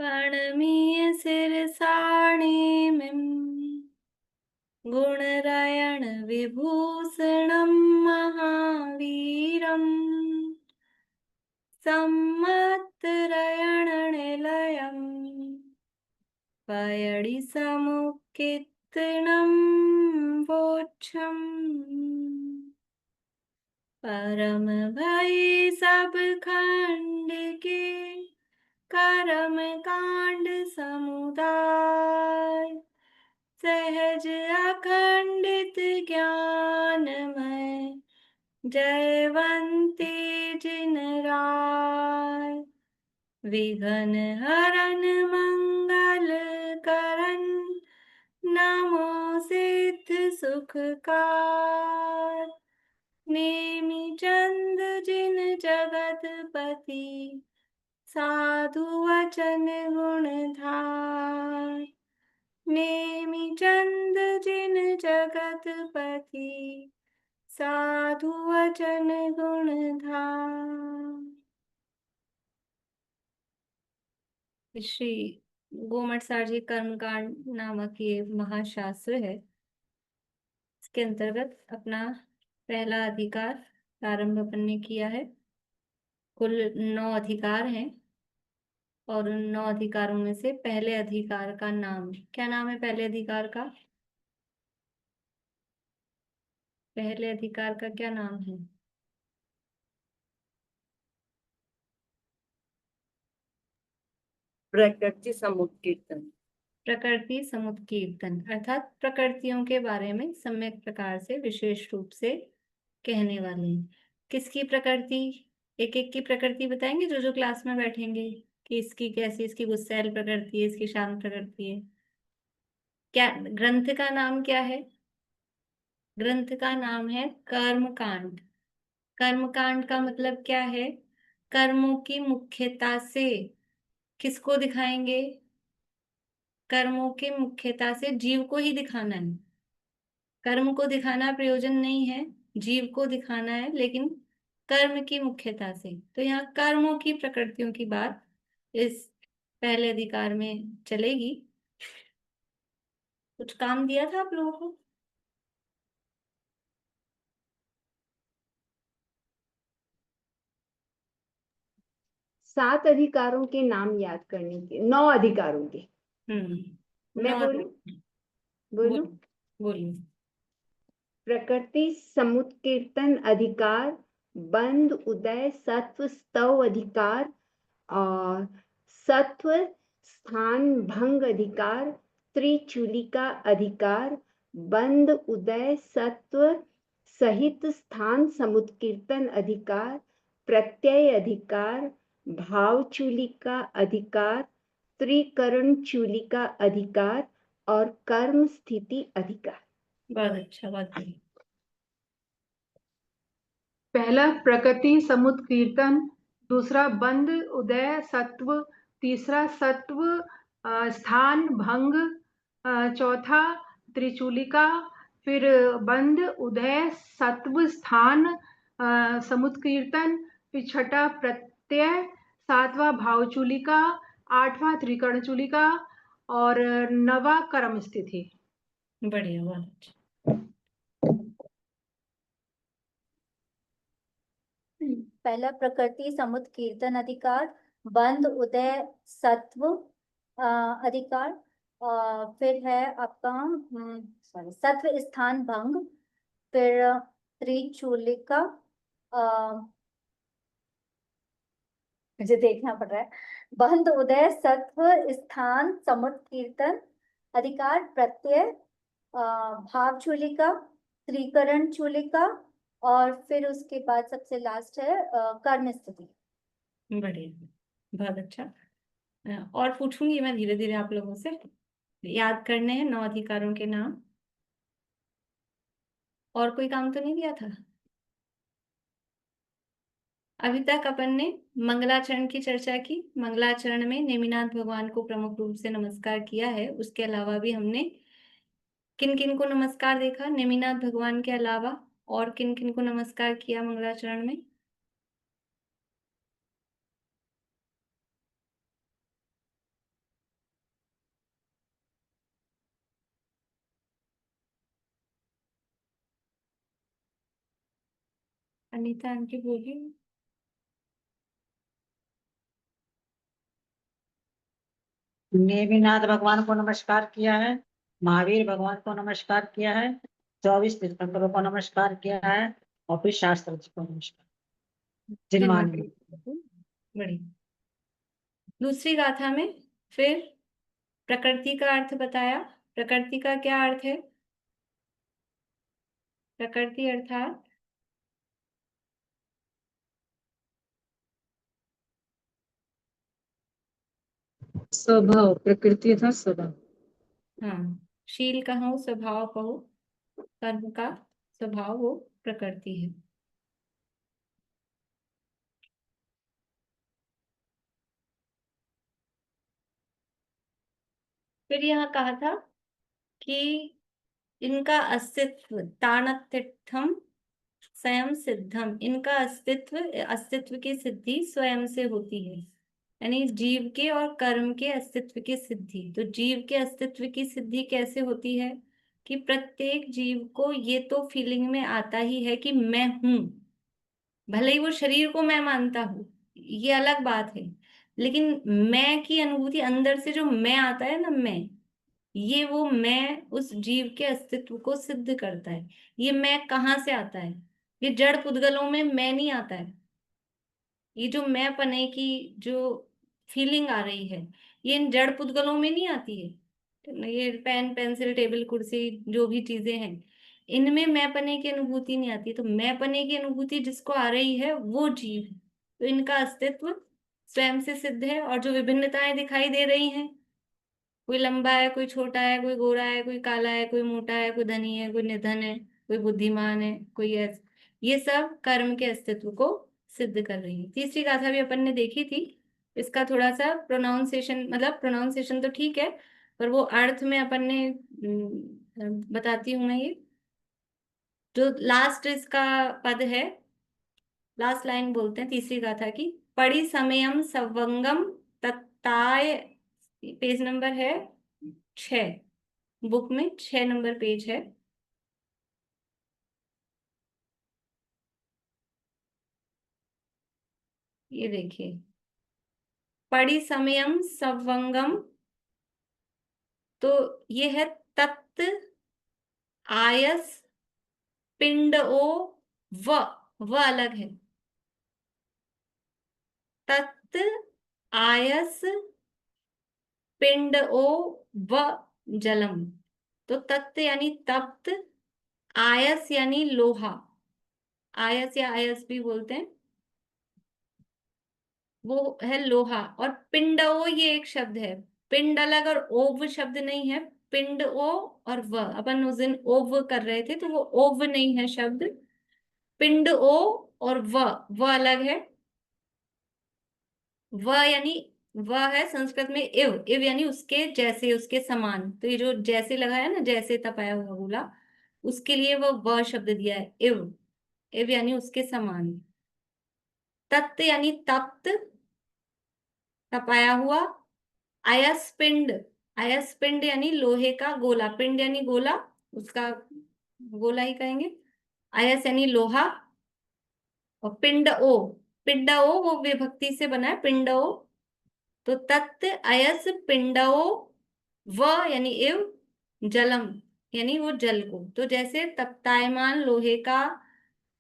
प्रणमीय शिरसाणिमिम् गुणरायण विभूषणं महावीरम् सम्मत्तरायण निलयम् पयडि समुत्कीर्तनं वोच्छम् परम भय सब खंड के कर्म कांड समुदाय सहज अखंडित ज्ञानमय जयवंती जिन राय विघ्न हरन मंगल करन नमो सिद्ध सुखकार नेमि चंद जिन जगतपति साधु वचन गुणधार नेमि चंद जिन जगतपति साधु वचन गुणधार। श्री गोमट सारजी कर्मकांड नामक ये महाशास्त्र है। इसके अंतर्गत अपना पहला अधिकार प्रारंभ अपन ने किया है। कुल 9 अधिकार हैं और उन 9 अधिकारों में से पहले अधिकार का नाम क्या नाम है? पहले अधिकार का क्या नाम है? प्रकृति समुत्कीर्तन। प्रकृति समुत्कीर्तन अर्थात प्रकृतियों के बारे में सम्यक प्रकार से विशेष रूप से कहने वाले हैं। किसकी प्रकृति? एक एक की प्रकृति बताएंगे जो क्लास में बैठेंगे कि इसकी कैसी, इसकी गुस्सैल प्रकृति है, इसकी शांत प्रकृति है। क्या ग्रंथ का नाम क्या है? ग्रंथ का नाम है कर्मकांड। कर्मकांड का मतलब क्या है? कर्मों की मुख्यता से किसको दिखाएंगे? कर्मों के मुख्यता से जीव को ही दिखाना है। कर्म को दिखाना प्रयोजन नहीं है, जीव को दिखाना है, लेकिन कर्म की मुख्यता से। तो यहाँ कर्मों की प्रकृतियों की बात इस पहले अधिकार में चलेगी। कुछ काम दिया था आप लोगों को? सात अधिकारों के नाम याद करने के, 9 अधिकारों के। मैं बोलूं? बोलूं? बोलिए। प्रकृति समुत्कीर्तन अधिकार, बंध उदय सत्व स्तव अधिकार, और सत्व स्थान भंग अधिकार, त्रिचूलिका अधिकार, बंध उदय सत्व सहित स्थान समुत्कीर्तन अधिकार, प्रत्यय अधिकार, भाव चूलिका अधिकार, त्रिकरण चूलिका अधिकार और कर्म स्थिति अधिकार। बहुत अच्छा, बहुत बढ़िया। पहला प्रकृति समुत्कीर्तन, दूसरा बंध उदय सत्व, तीसरा सत्व स्थान भंग, चौथा त्रिचूलिका, फिर बंध उदय सत्व स्थान समुत्कीर्तन, फिर छठा प्रत्यय, सातवां भावचूलिका, आठवां त्रिकर्ण चूलिका और नवा कर्म स्थिति। बढ़िया, बहुत अच्छा। पहला प्रकृति समुत्कीर्तन अधिकार, बंध उदय सत्व अधिकार, फिर है आपका सत्व स्थान भंग, फिर त्रिचूलिका, मुझे देखना पड़ रहा है, बंध उदय सत्व स्थान समुत्कीर्तन अधिकार, प्रत्यय, भाव चूलिका, त्रिकरण चूलिका और फिर उसके बाद सबसे लास्ट है कर्म स्थिति। बढ़िया, बहुत अच्छा। और पूछूंगी मैं धीरे धीरे आप लोगों से। याद करने हैं 9 अधिकारों के नाम। और कोई काम तो नहीं दिया था? अभी तक अपन ने मंगलाचरण की चर्चा की। मंगलाचरण में नेमिनाथ भगवान को प्रमुख रूप से नमस्कार किया है। उसके अलावा भी हमने किन किन को नमस्कार देखा? नेमिनाथ भगवान के अलावा और किन किन को नमस्कार किया मंगलाचरण में? अनीता आंटी बोलिए। नेमिनाथ भगवान को नमस्कार किया है, महावीर भगवान को नमस्कार किया है, 24 तीर्थंकरों को नमस्कार किया है, और फिर शास्त्र जी को नमस्कार जिनवानी। बड़ी दूसरी गाथा में फिर प्रकृति का अर्थ बताया। प्रकृति का क्या अर्थ है? प्रकृति अर्थात स्वभाव, प्रकृति था स्वभाव। हाँ, शील कहो, स्वभाव कहो, कर्म का स्वभाव वो प्रकृति है। फिर यहाँ कहा था कि इनका अस्तित्व ताणतिठम स्वयं सिद्धम, इनका अस्तित्व की सिद्धि स्वयं से होती है। यानी जीव के और कर्म के अस्तित्व की सिद्धि। तो जीव के अस्तित्व की सिद्धि कैसे होती है? कि प्रत्येक जीव को ये तो फीलिंग में आता ही है कि मैं हूं। भले ही वो शरीर को मैं मानता हूँ, ये अलग बात है, लेकिन मैं की अनुभूति अंदर से जो मैं आता है ना, मैं, ये वो मैं उस जीव के अस्तित्व को सिद्ध करता है। ये मैं कहाँ से आता है? ये जड़ पुद्गलों में मैं नहीं आता है। ये जो मैं पने की जो फीलिंग आ रही है, ये इन जड़ पुद्गलों में नहीं आती है। ये पेन पेंसिल टेबल कुर्सी जो भी चीजें हैं, इनमें मैं पने की अनुभूति नहीं आती। तो मैं पने की अनुभूति जिसको आ रही है वो जीव है। तो इनका अस्तित्व स्वयं से सिद्ध है। और जो विभिन्नताएं दिखाई दे रही हैं, कोई लंबा है, कोई छोटा है, कोई गोरा है, कोई काला है, कोई मोटा है, कोई धनी है, कोई निर्धन है, कोई बुद्धिमान है, कोई ऐसा, ये सब कर्म के अस्तित्व को सिद्ध कर रही है। तीसरी गाथा भी अपन ने देखी थी। इसका थोड़ा सा प्रोनाउंसिएशन, मतलब प्रोनाउंसिएशन तो ठीक है, पर वो अर्थ में अपन ने बताती हूँ मैं। ये जो लास्ट इसका पद है, लास्ट लाइन बोलते हैं तीसरी गाथा की, पड़ी समयम सवंगम तत्ताय, पेज नंबर है 6, बुक में 6 नंबर पेज है। ये देखिए, पड़ी समयम सवंगम, तो ये है तत् आयस पिंड ओ व अलग है। तत् आयस पिंड ओ व जलम। तो तत्त यानी तप्त, आयस यानी लोहा, आयस या आयस भी बोलते हैं, वो है लोहा। और पिंडओ ये एक शब्द है। पिंड अलग और ओव शब्द नहीं है। पिंड ओ और व, अपन उस दिन ओव कर रहे थे तो वो ओव नहीं है शब्द, पिंड ओ और व अलग है। व यानी, व है संस्कृत में इव, इव यानी उसके जैसे, उसके समान। तो ये जो जैसे लगा है ना, जैसे तपाया हुआ बोला, उसके लिए वो व शब्द दिया है, इव, इव यानी उसके समान। तत्त यानी तप्त, तपाया हुआ। अयस पिंड, अयस पिंड यानी लोहे का गोला, पिंड यानी गोला, उसका गोला ही कहेंगे। अयस यानी लोहा। और पिंड ओ, पिंड ओ वो विभक्ति से बना है, पिंड ओ। तो तत् अयस पिंडो व यानी एव जलम, यानी वो जल को। तो जैसे तप्तायमान लोहे का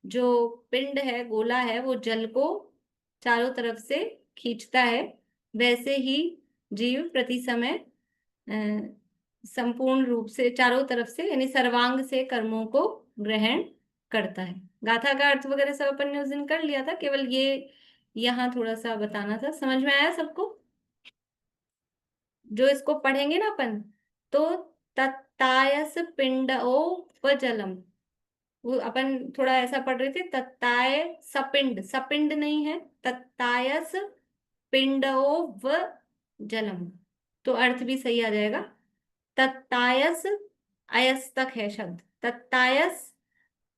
जो पिंड है, गोला है, वो जल को चारों तरफ से खींचता है, वैसे ही जीव प्रति समय संपूर्ण रूप से चारों तरफ से यानी सर्वांग से कर्मों को ग्रहण करता है। गाथा का अर्थ वगैरह सब अपन ने उस दिन कर लिया था, केवल ये यहाँ थोड़ा सा बताना था। समझ में आया सबको? जो इसको पढ़ेंगे ना अपन, तो तत्तायस पिंडओ व जलम, वो अपन थोड़ा ऐसा पढ़ रहे थे, तत्ताय सपिंड, सपिंड नहीं है, तत्तायस पिंडओ व जलम, तो अर्थ भी सही आ जाएगा। तत्तायस, अयस तक है शब्द, तत्तायस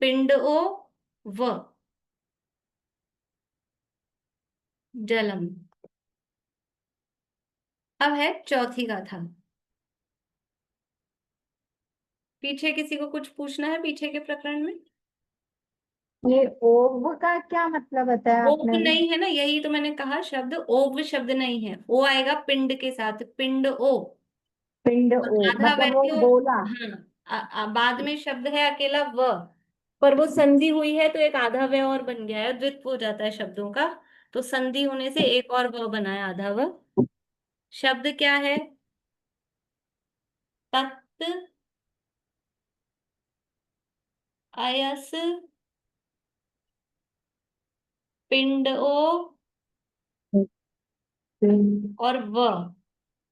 पिंडओ व जलम। अब है चौथी गाथा। पीछे किसी को कुछ पूछना है पीछे के प्रकरण में? ये ओव का क्या मतलब बताया ओव आपने? नहीं है ना, यही तो मैंने कहा, शब्द ओव शब्द नहीं है, ओ आएगा पिंड के साथ, पिंड ओ। पिंड और ओ आधा मतलब वो वाक्य, गोला। हाँ, बाद में शब्द है अकेला व, पर वो संधि हुई है तो एक आधा व और बन गया है, द्वित्व हो जाता है शब्दों का, तो संधि होने से एक और व बना है, आधा व। शब्द क्या है? तत् अयस पिंड ओ और व,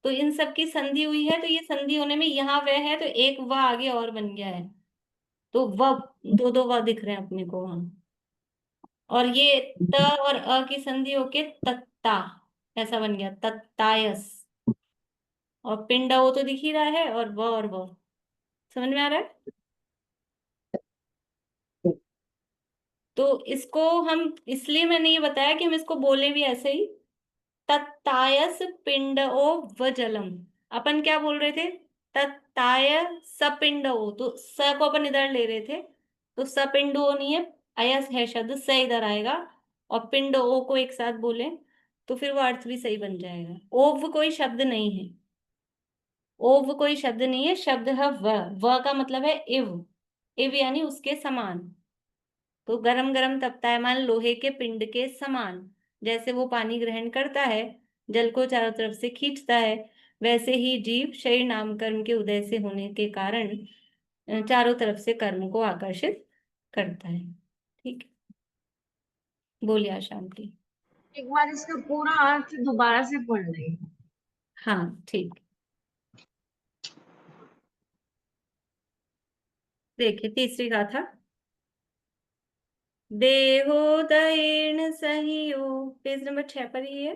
तो इन सब की संधि हुई है, तो ये संधि होने में यहाँ वह है तो एक व आगे और बन गया है, तो व, दो दो व दिख रहे हैं अपने को वहां। और ये त और अ की संधि होके तत्ता, ऐसा बन गया तत्तायस। और पिंड वो तो दिख ही रहा है, और वो समझ में आ रहा है। तो इसको हम, इसलिए मैंने ये बताया कि हम इसको बोले भी ऐसे ही, तत्तायस पिंड ओ व जलम। अपन क्या बोल रहे थे? तत्ताय सपिंड ओ, तो स को अपन इधर ले रहे थे, तो सपिंड ओ नहीं है, अयस है शब्द, स इधर आएगा, और पिंड ओ को एक साथ बोले तो फिर वो अर्थ भी सही बन जाएगा। ओव कोई शब्द नहीं है, ओव कोई शब्द नहीं है, शब्द है व का मतलब है इव, इव यानी उसके समान। तो गरम गरम तप्तायमान लोहे के पिंड के समान, जैसे वो पानी ग्रहण करता है, जल को चारों तरफ से खींचता है, वैसे ही जीव शरीर नाम कर्म के उदय से होने के कारण चारों तरफ से कर्म को आकर्षित करता है। ठीक है, बोलिए आशांति। एक बार इसका पूरा अर्थ दोबारा से पढ़ लें। हाँ ठीक। देखिए तीसरी गाथा। देहोदयेन सहियो, पेज नंबर 6 पर ही है।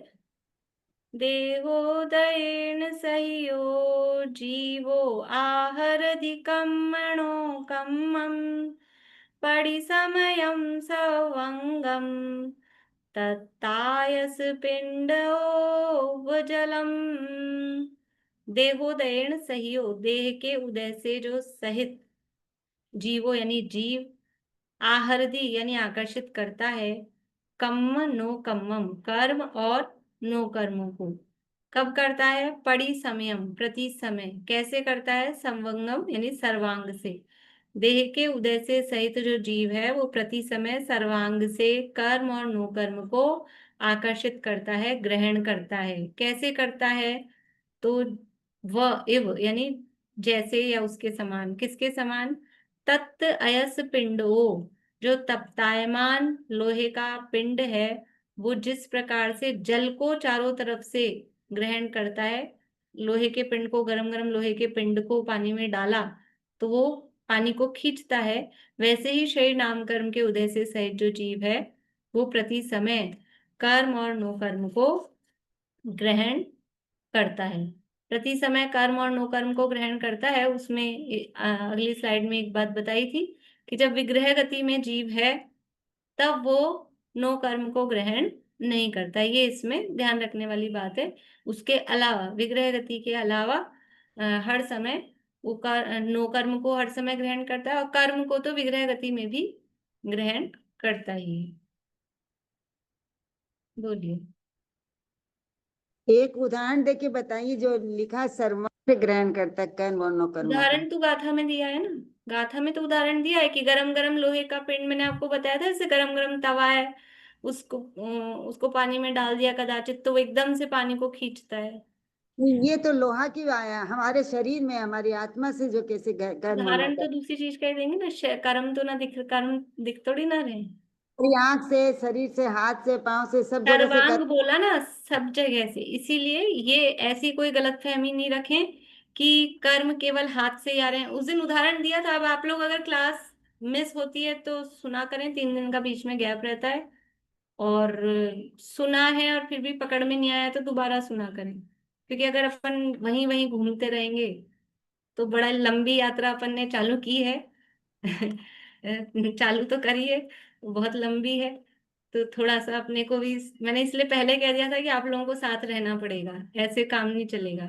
देहोदयेन सहियो जीवो आहरधिकं मणोकम्मं परिसमयं सवंगम् तत्तायस पिंडो जलम। देहोदयेन सहियो, देह के उदय से जो सहित, जीवो यानी जीव, आहरदी यानी आकर्षित करता है, कम्म नो कम्मम कर्म और नो कर्मों को। कब करता है? पड़ी समयम प्रति समय। कैसे करता है? संवंगम यानी सर्वांग से। देह के उदय से सहित जो जीव है वो प्रति समय सर्वांग से कर्म और नो कर्म को आकर्षित करता है, ग्रहण करता है। कैसे करता है? तो व इव यानी जैसे या उसके समान। किसके समान? तत् अयस पिंडो, जो तप्तायमान लोहे का पिंड है, वो जिस प्रकार से जल को चारों तरफ से ग्रहण करता है, लोहे के पिंड को, गरम गरम लोहे के पिंड को पानी में डाला तो वो पानी को खींचता है, वैसे ही शरीर नाम कर्म के उदय से सहित जो जीव है वो प्रति समय कर्म और नो कर्म को ग्रहण करता है। प्रति समय कर्म और नो कर्म को ग्रहण करता है, उसमें अगली स्लाइड में एक बात बताई थी कि जब विग्रह गति में जीव है तब वो नो कर्म को ग्रहण नहीं करता। ये इसमें ध्यान रखने वाली बात है। उसके अलावा, विग्रह गति के अलावा हर समय वो नो कर्म को हर समय ग्रहण करता है, और कर्म को तो विग्रह गति में भी ग्रहण करता ही है। बोलिए। एक उदाहरण देके बताइए जो लिखा सर्वम से ग्रहण करता है कर्म और नो कर्मों को। उदाहरण तो गाथा में दिया है ना, गाथा में तो उदाहरण दिया है कि गरम गरम लोहे का पिंड, मैंने आपको बताया था, जैसे गरम गरम तवा है, उसको पानी में डाल दिया कदाचित तो वो एकदम से पानी को खींचता है। ये तो लोहा की आया, हमारे शरीर में हमारी आत्मा से जो कैसे कर्म और नो उदाहरण तो कर्म, दूसरी चीज का ही देंगे ना, कर्म तो ना दिख, कर्म दिख थोड़ी ना रहे। कोई आंख से, शरीर से, हाथ से, पांव से, सब जगह से सर्वांग कर्म। बोला ना, सब जगह से, इसीलिए ये ऐसी कोई गलतफहमी नहीं रखें कि कर्म केवल हाथ से ही आ रहे हैं। उस दिन उदाहरण दिया था, अब आप लोग अगर क्लास मिस होती है तो सुना करें, 3 दिन का बीच में गैप रहता है, और सुना है और फिर भी पकड़ में नहीं आया तो दोबारा सुना करें, क्योंकि अगर अपन वहीं वहीं घूमते रहेंगे तो बड़ा लंबी यात्रा अपन ने चालू की है चालू तो करी है, बहुत लंबी है, तो थोड़ा सा अपने को भी, मैंने इसलिए पहले कह दिया था कि आप लोगों को साथ रहना पड़ेगा, ऐसे काम नहीं चलेगा।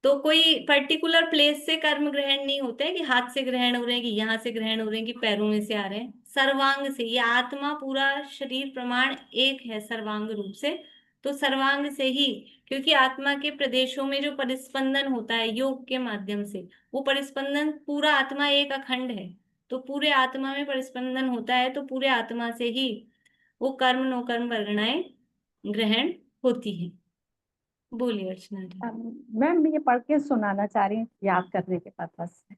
तो कोई पर्टिकुलर प्लेस से कर्म ग्रहण नहीं होते हैं कि हाथ से ग्रहण हो रहे हैं, कि यहाँ से ग्रहण हो रहे हैं, कि पैरों में से आ रहे हैं। सर्वांग से, ये आत्मा पूरा शरीर प्रमाण एक है सर्वांग रूप से, तो सर्वांग से ही, क्योंकि आत्मा के प्रदेशों में जो परिस्पंदन होता है योग के माध्यम से, वो परिस्पंदन पूरा आत्मा एक अखंड है, तो पूरे आत्मा में परिस्पंदन होता है, तो पूरे आत्मा से ही वो कर्म नो कर्म वर्गणाएं ग्रहण होती है। बोलिए अर्चना जी। मैम ये पढ़ के सुनाना चाह रही हूँ याद करने के पर्पज से।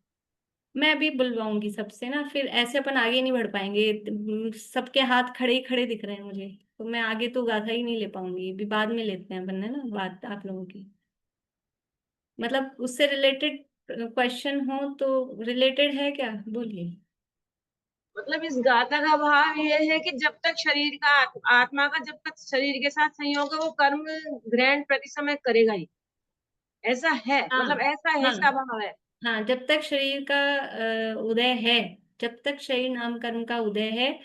मैं अभी बुलवाऊंगी सबसे ना, फिर ऐसे अपन आगे नहीं बढ़ पाएंगे। सबके हाथ खड़े ही खड़े दिख रहे हैं मुझे, तो मैं आगे तो गाथा ही नहीं ले पाऊंगी। अभी बाद में लेते हैं अपन, है ना, बात आप लोगों की, मतलब उससे रिलेटेड क्वेश्चन हो तो। रिलेटेड है क्या, बोलिए। मतलब इस गाथा का भाव ये है कि जब तक शरीर का आत्मा का जब तक शरीर के साथ संयोग है, वो कर्म ग्रहण प्रति समय करेगा ही, ऐसा है, हाँ मतलब ऐसा है, हाँ इसका भाव है। हाँ, जब तक शरीर का उदय है, जब तक शरीर नाम कर्म का उदय है,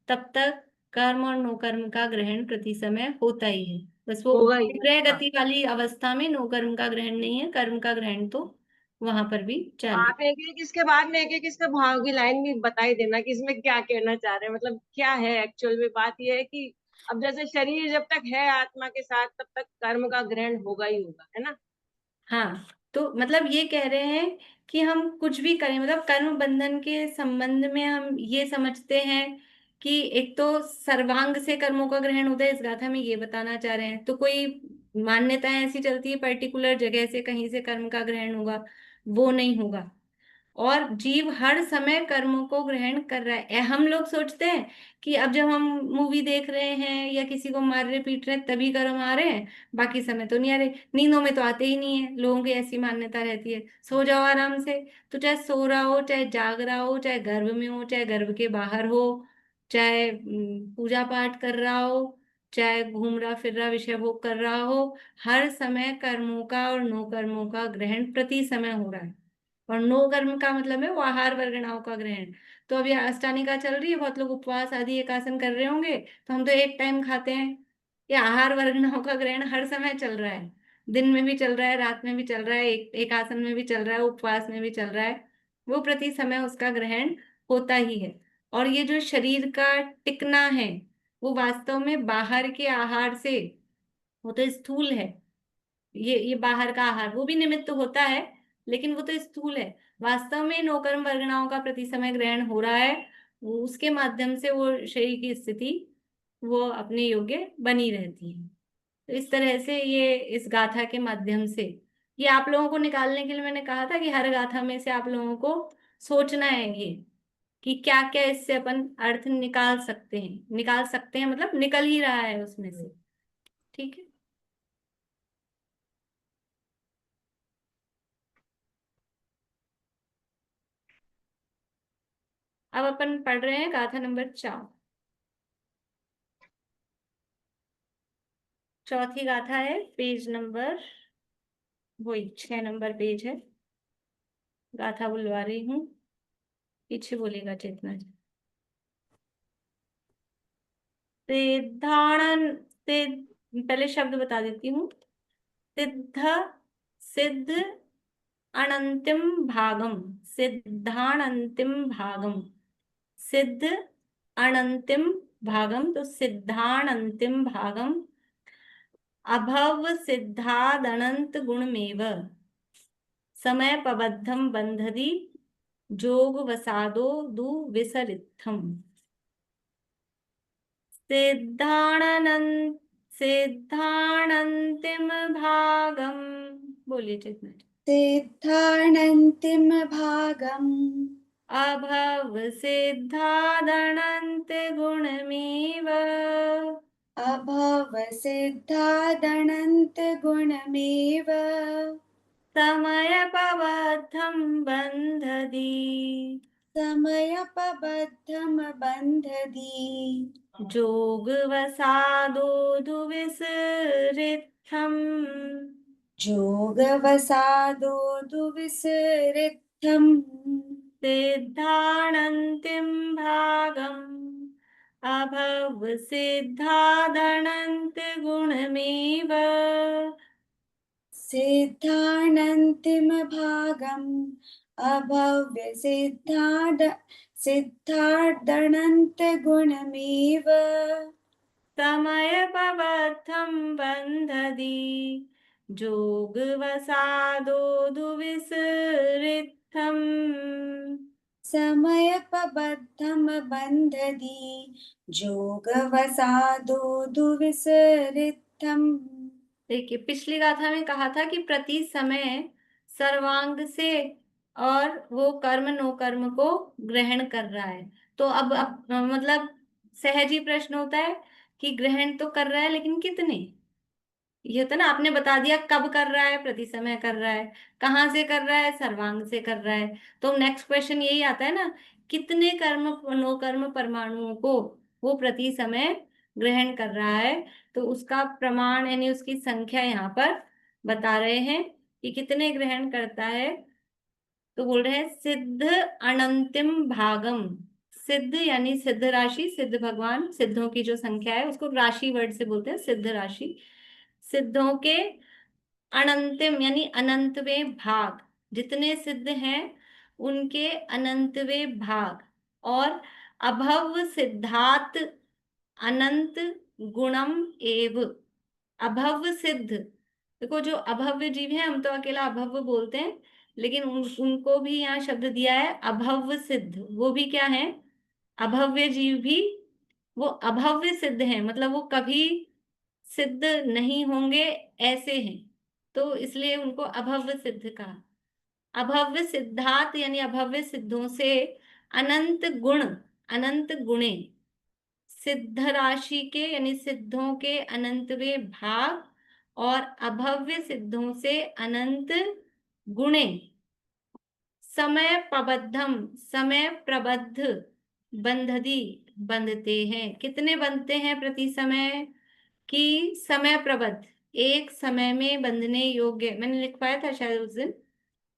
तब तक कर्म और नो कर्म का ग्रहण प्रति समय होता ही है। बस वो होगा ही। विक्रय हाँ। गति वाली अवस्था में नो कर्म का ग्रहण नहीं है, कर्म का ग्रहण तो वहां पर भी चालू। आप एक एक इसके बाद में एक एक इसके भाव की लाइन भी बता ही देना कि इसमें क्या कहना चाह रहे हैं, मतलब क्या है एक्चुअल में। बात ये है कि अब जैसे शरीर जब तक है आत्मा के साथ, तब तक कर्म का ग्रहण होगा ही होगा, है ना। हाँ, तो मतलब ये कह रहे हैं कि हम कुछ भी करें, मतलब कर्म बंधन के संबंध में हम ये समझते हैं कि एक तो सर्वांग से कर्मों का ग्रहण होता है, इस गाथा में ये बताना चाह रहे हैं। तो कोई मान्यताएं ऐसी चलती है पर्टिकुलर जगह से कहीं से कर्म का ग्रहण होगा, वो नहीं होगा। और जीव हर समय कर्मों को ग्रहण कर रहा है। हम लोग सोचते हैं कि अब जब हम मूवी देख रहे हैं या किसी को मार रहे पीट रहे हैं तभी कर्म आ रहे हैं, बाकी समय तो नहीं आ रहे। नींदों में तो आते ही नहीं है, लोगों की ऐसी मान्यता रहती है। सो जाओ आराम से, तो चाहे सो रहा हो, चाहे जाग रहा हो, चाहे गर्भ में हो, चाहे गर्भ के बाहर हो, चाहे पूजा पाठ कर रहा हो, चाहे घूम रहा फिर रहा विषय भोग कर रहा हो, हर समय कर्मों का और नो कर्मों का ग्रहण प्रति समय हो रहा है। और नो कर्म का मतलब है वो आहार वर्गणाओं का ग्रहण। तो अभी अष्टानिका चल रही है, बहुत लोग उपवास आदि एक आसन कर रहे होंगे, तो हम तो एक टाइम खाते हैं। ये आहार वर्गणाओं का ग्रहण हर समय चल रहा है, दिन में भी चल रहा है, रात में भी चल रहा है, एक आसन में भी चल रहा है, उपवास में भी चल रहा है। वो प्रति समय उसका ग्रहण होता ही है। और ये जो शरीर का टिकना है, वो वास्तव में बाहर के आहार से, वो तो स्थूल है, ये बाहर का आहार वो भी निमित्त होता है, लेकिन वो तो स्थूल है। वास्तव में नौकर्म वर्गणाओं का प्रति समय ग्रहण हो रहा है, वो उसके माध्यम से वो शरीर की स्थिति वो अपने योग्य बनी रहती है। तो इस तरह से ये इस गाथा के माध्यम से, ये आप लोगों को निकालने के लिए मैंने कहा था कि हर गाथा में से आप लोगों को सोचना है ये, कि क्या क्या इससे अपन अर्थ निकाल सकते हैं, मतलब निकल ही रहा है उसमें से। ठीक है। अब अपन पढ़ रहे हैं गाथा नंबर 4। चौथी गाथा है, पेज नंबर, वही 6 नंबर पेज है। गाथा बुलवा रही हूँ, पीछे बोलेगा चेतना जी। सिद्धाणन, पहले शब्द बता देती हूँ। सिद्ध, सिद्ध अनंतिम भागम, सिद्धानंतिम भागम, सिद्ध अनंतिम भागम, तो सिद्धानंतिम भागम, अभव सिद्धादनंत गुणमेव, समय पबद्धम बंधति जोग वसादो दुविसरित्थम। सिद्धाणनंत, सिद्धाणंतिम भागम, बोलिए चेतना जी। सिद्धानन्तिम भागम् अभव सिद्धादनंत गुणमेव, अभव सिद्धादनन्त गुणमेव समय पबद्धम बंधति समयपबद्धम बन्धति जोग वसादो दुविसरित्थम। जोगवसादो दुविसरित्थम् सिद्धाणन्तिम भागम् अभव सिद्धादनन्त गुणमेव, सिद्धानन्तिमभागम् सिद्धार्दनन्तगुणमेव समयपबद्धं बन्धति जोगवसादोदुविसरित्थम् समयपबद्धं बन्धति जोगवसादो दुविसरित्थम्। देखिए, पिछली गाथा में कहा था कि प्रति समय सर्वांग से और वो कर्म नो कर्म को ग्रहण कर रहा है। तो अब मतलब सहज ही प्रश्न होता है कि ग्रहण तो कर रहा है, लेकिन कितने? ये तो ना, आपने बता दिया कब कर रहा है, प्रति समय कर रहा है, कहाँ से कर रहा है, सर्वांग से कर रहा है। तो नेक्स्ट क्वेश्चन यही आता है ना, कितने कर्म नो कर्म परमाणुओं को वो प्रति समय ग्रहण कर रहा है। तो उसका प्रमाण यानी उसकी संख्या यहाँ पर बता रहे हैं कि कितने ग्रहण करता है। तो बोल रहे हैं सिद्ध अनंतिम भागम। सिद्ध यानी सिद्ध राशि, सिद्ध भगवान, सिद्धों की जो संख्या है उसको राशि वर्ड से बोलते हैं, सिद्ध राशि। सिद्धों के अनंतिम यानी अनंतवें भाग, जितने सिद्ध हैं उनके अनंतवें भाग, और अभव सिद्धात अनंत गुणम एव। अभव सिद्ध, देखो जो अभव्य जीव है, हम तो अकेला अभव्य बोलते हैं, लेकिन उनको भी यहाँ शब्द दिया है अभव्य सिद्ध। वो भी क्या है? अभव्य जीव भी वो अभव्य सिद्ध हैं, मतलब वो कभी सिद्ध नहीं होंगे ऐसे हैं, तो इसलिए उनको अभव्य सिद्ध कहा। अभव्य सिद्धात यानी अभव्य सिद्धों से अनंत गुण, अनंत गुणे, सिद्ध राशि के यानी सिद्धों के अनंतवें भाग, और अभव्य सिद्धों से अनंत गुणे, समय प्रबद्धम, समय प्रबद्ध, बंधदी, बंधते हैं। कितने बंधते हैं प्रति समय? कि समय प्रबद्ध, एक समय में बंधने योग्य, मैंने लिखवाया था शायद उस दिन,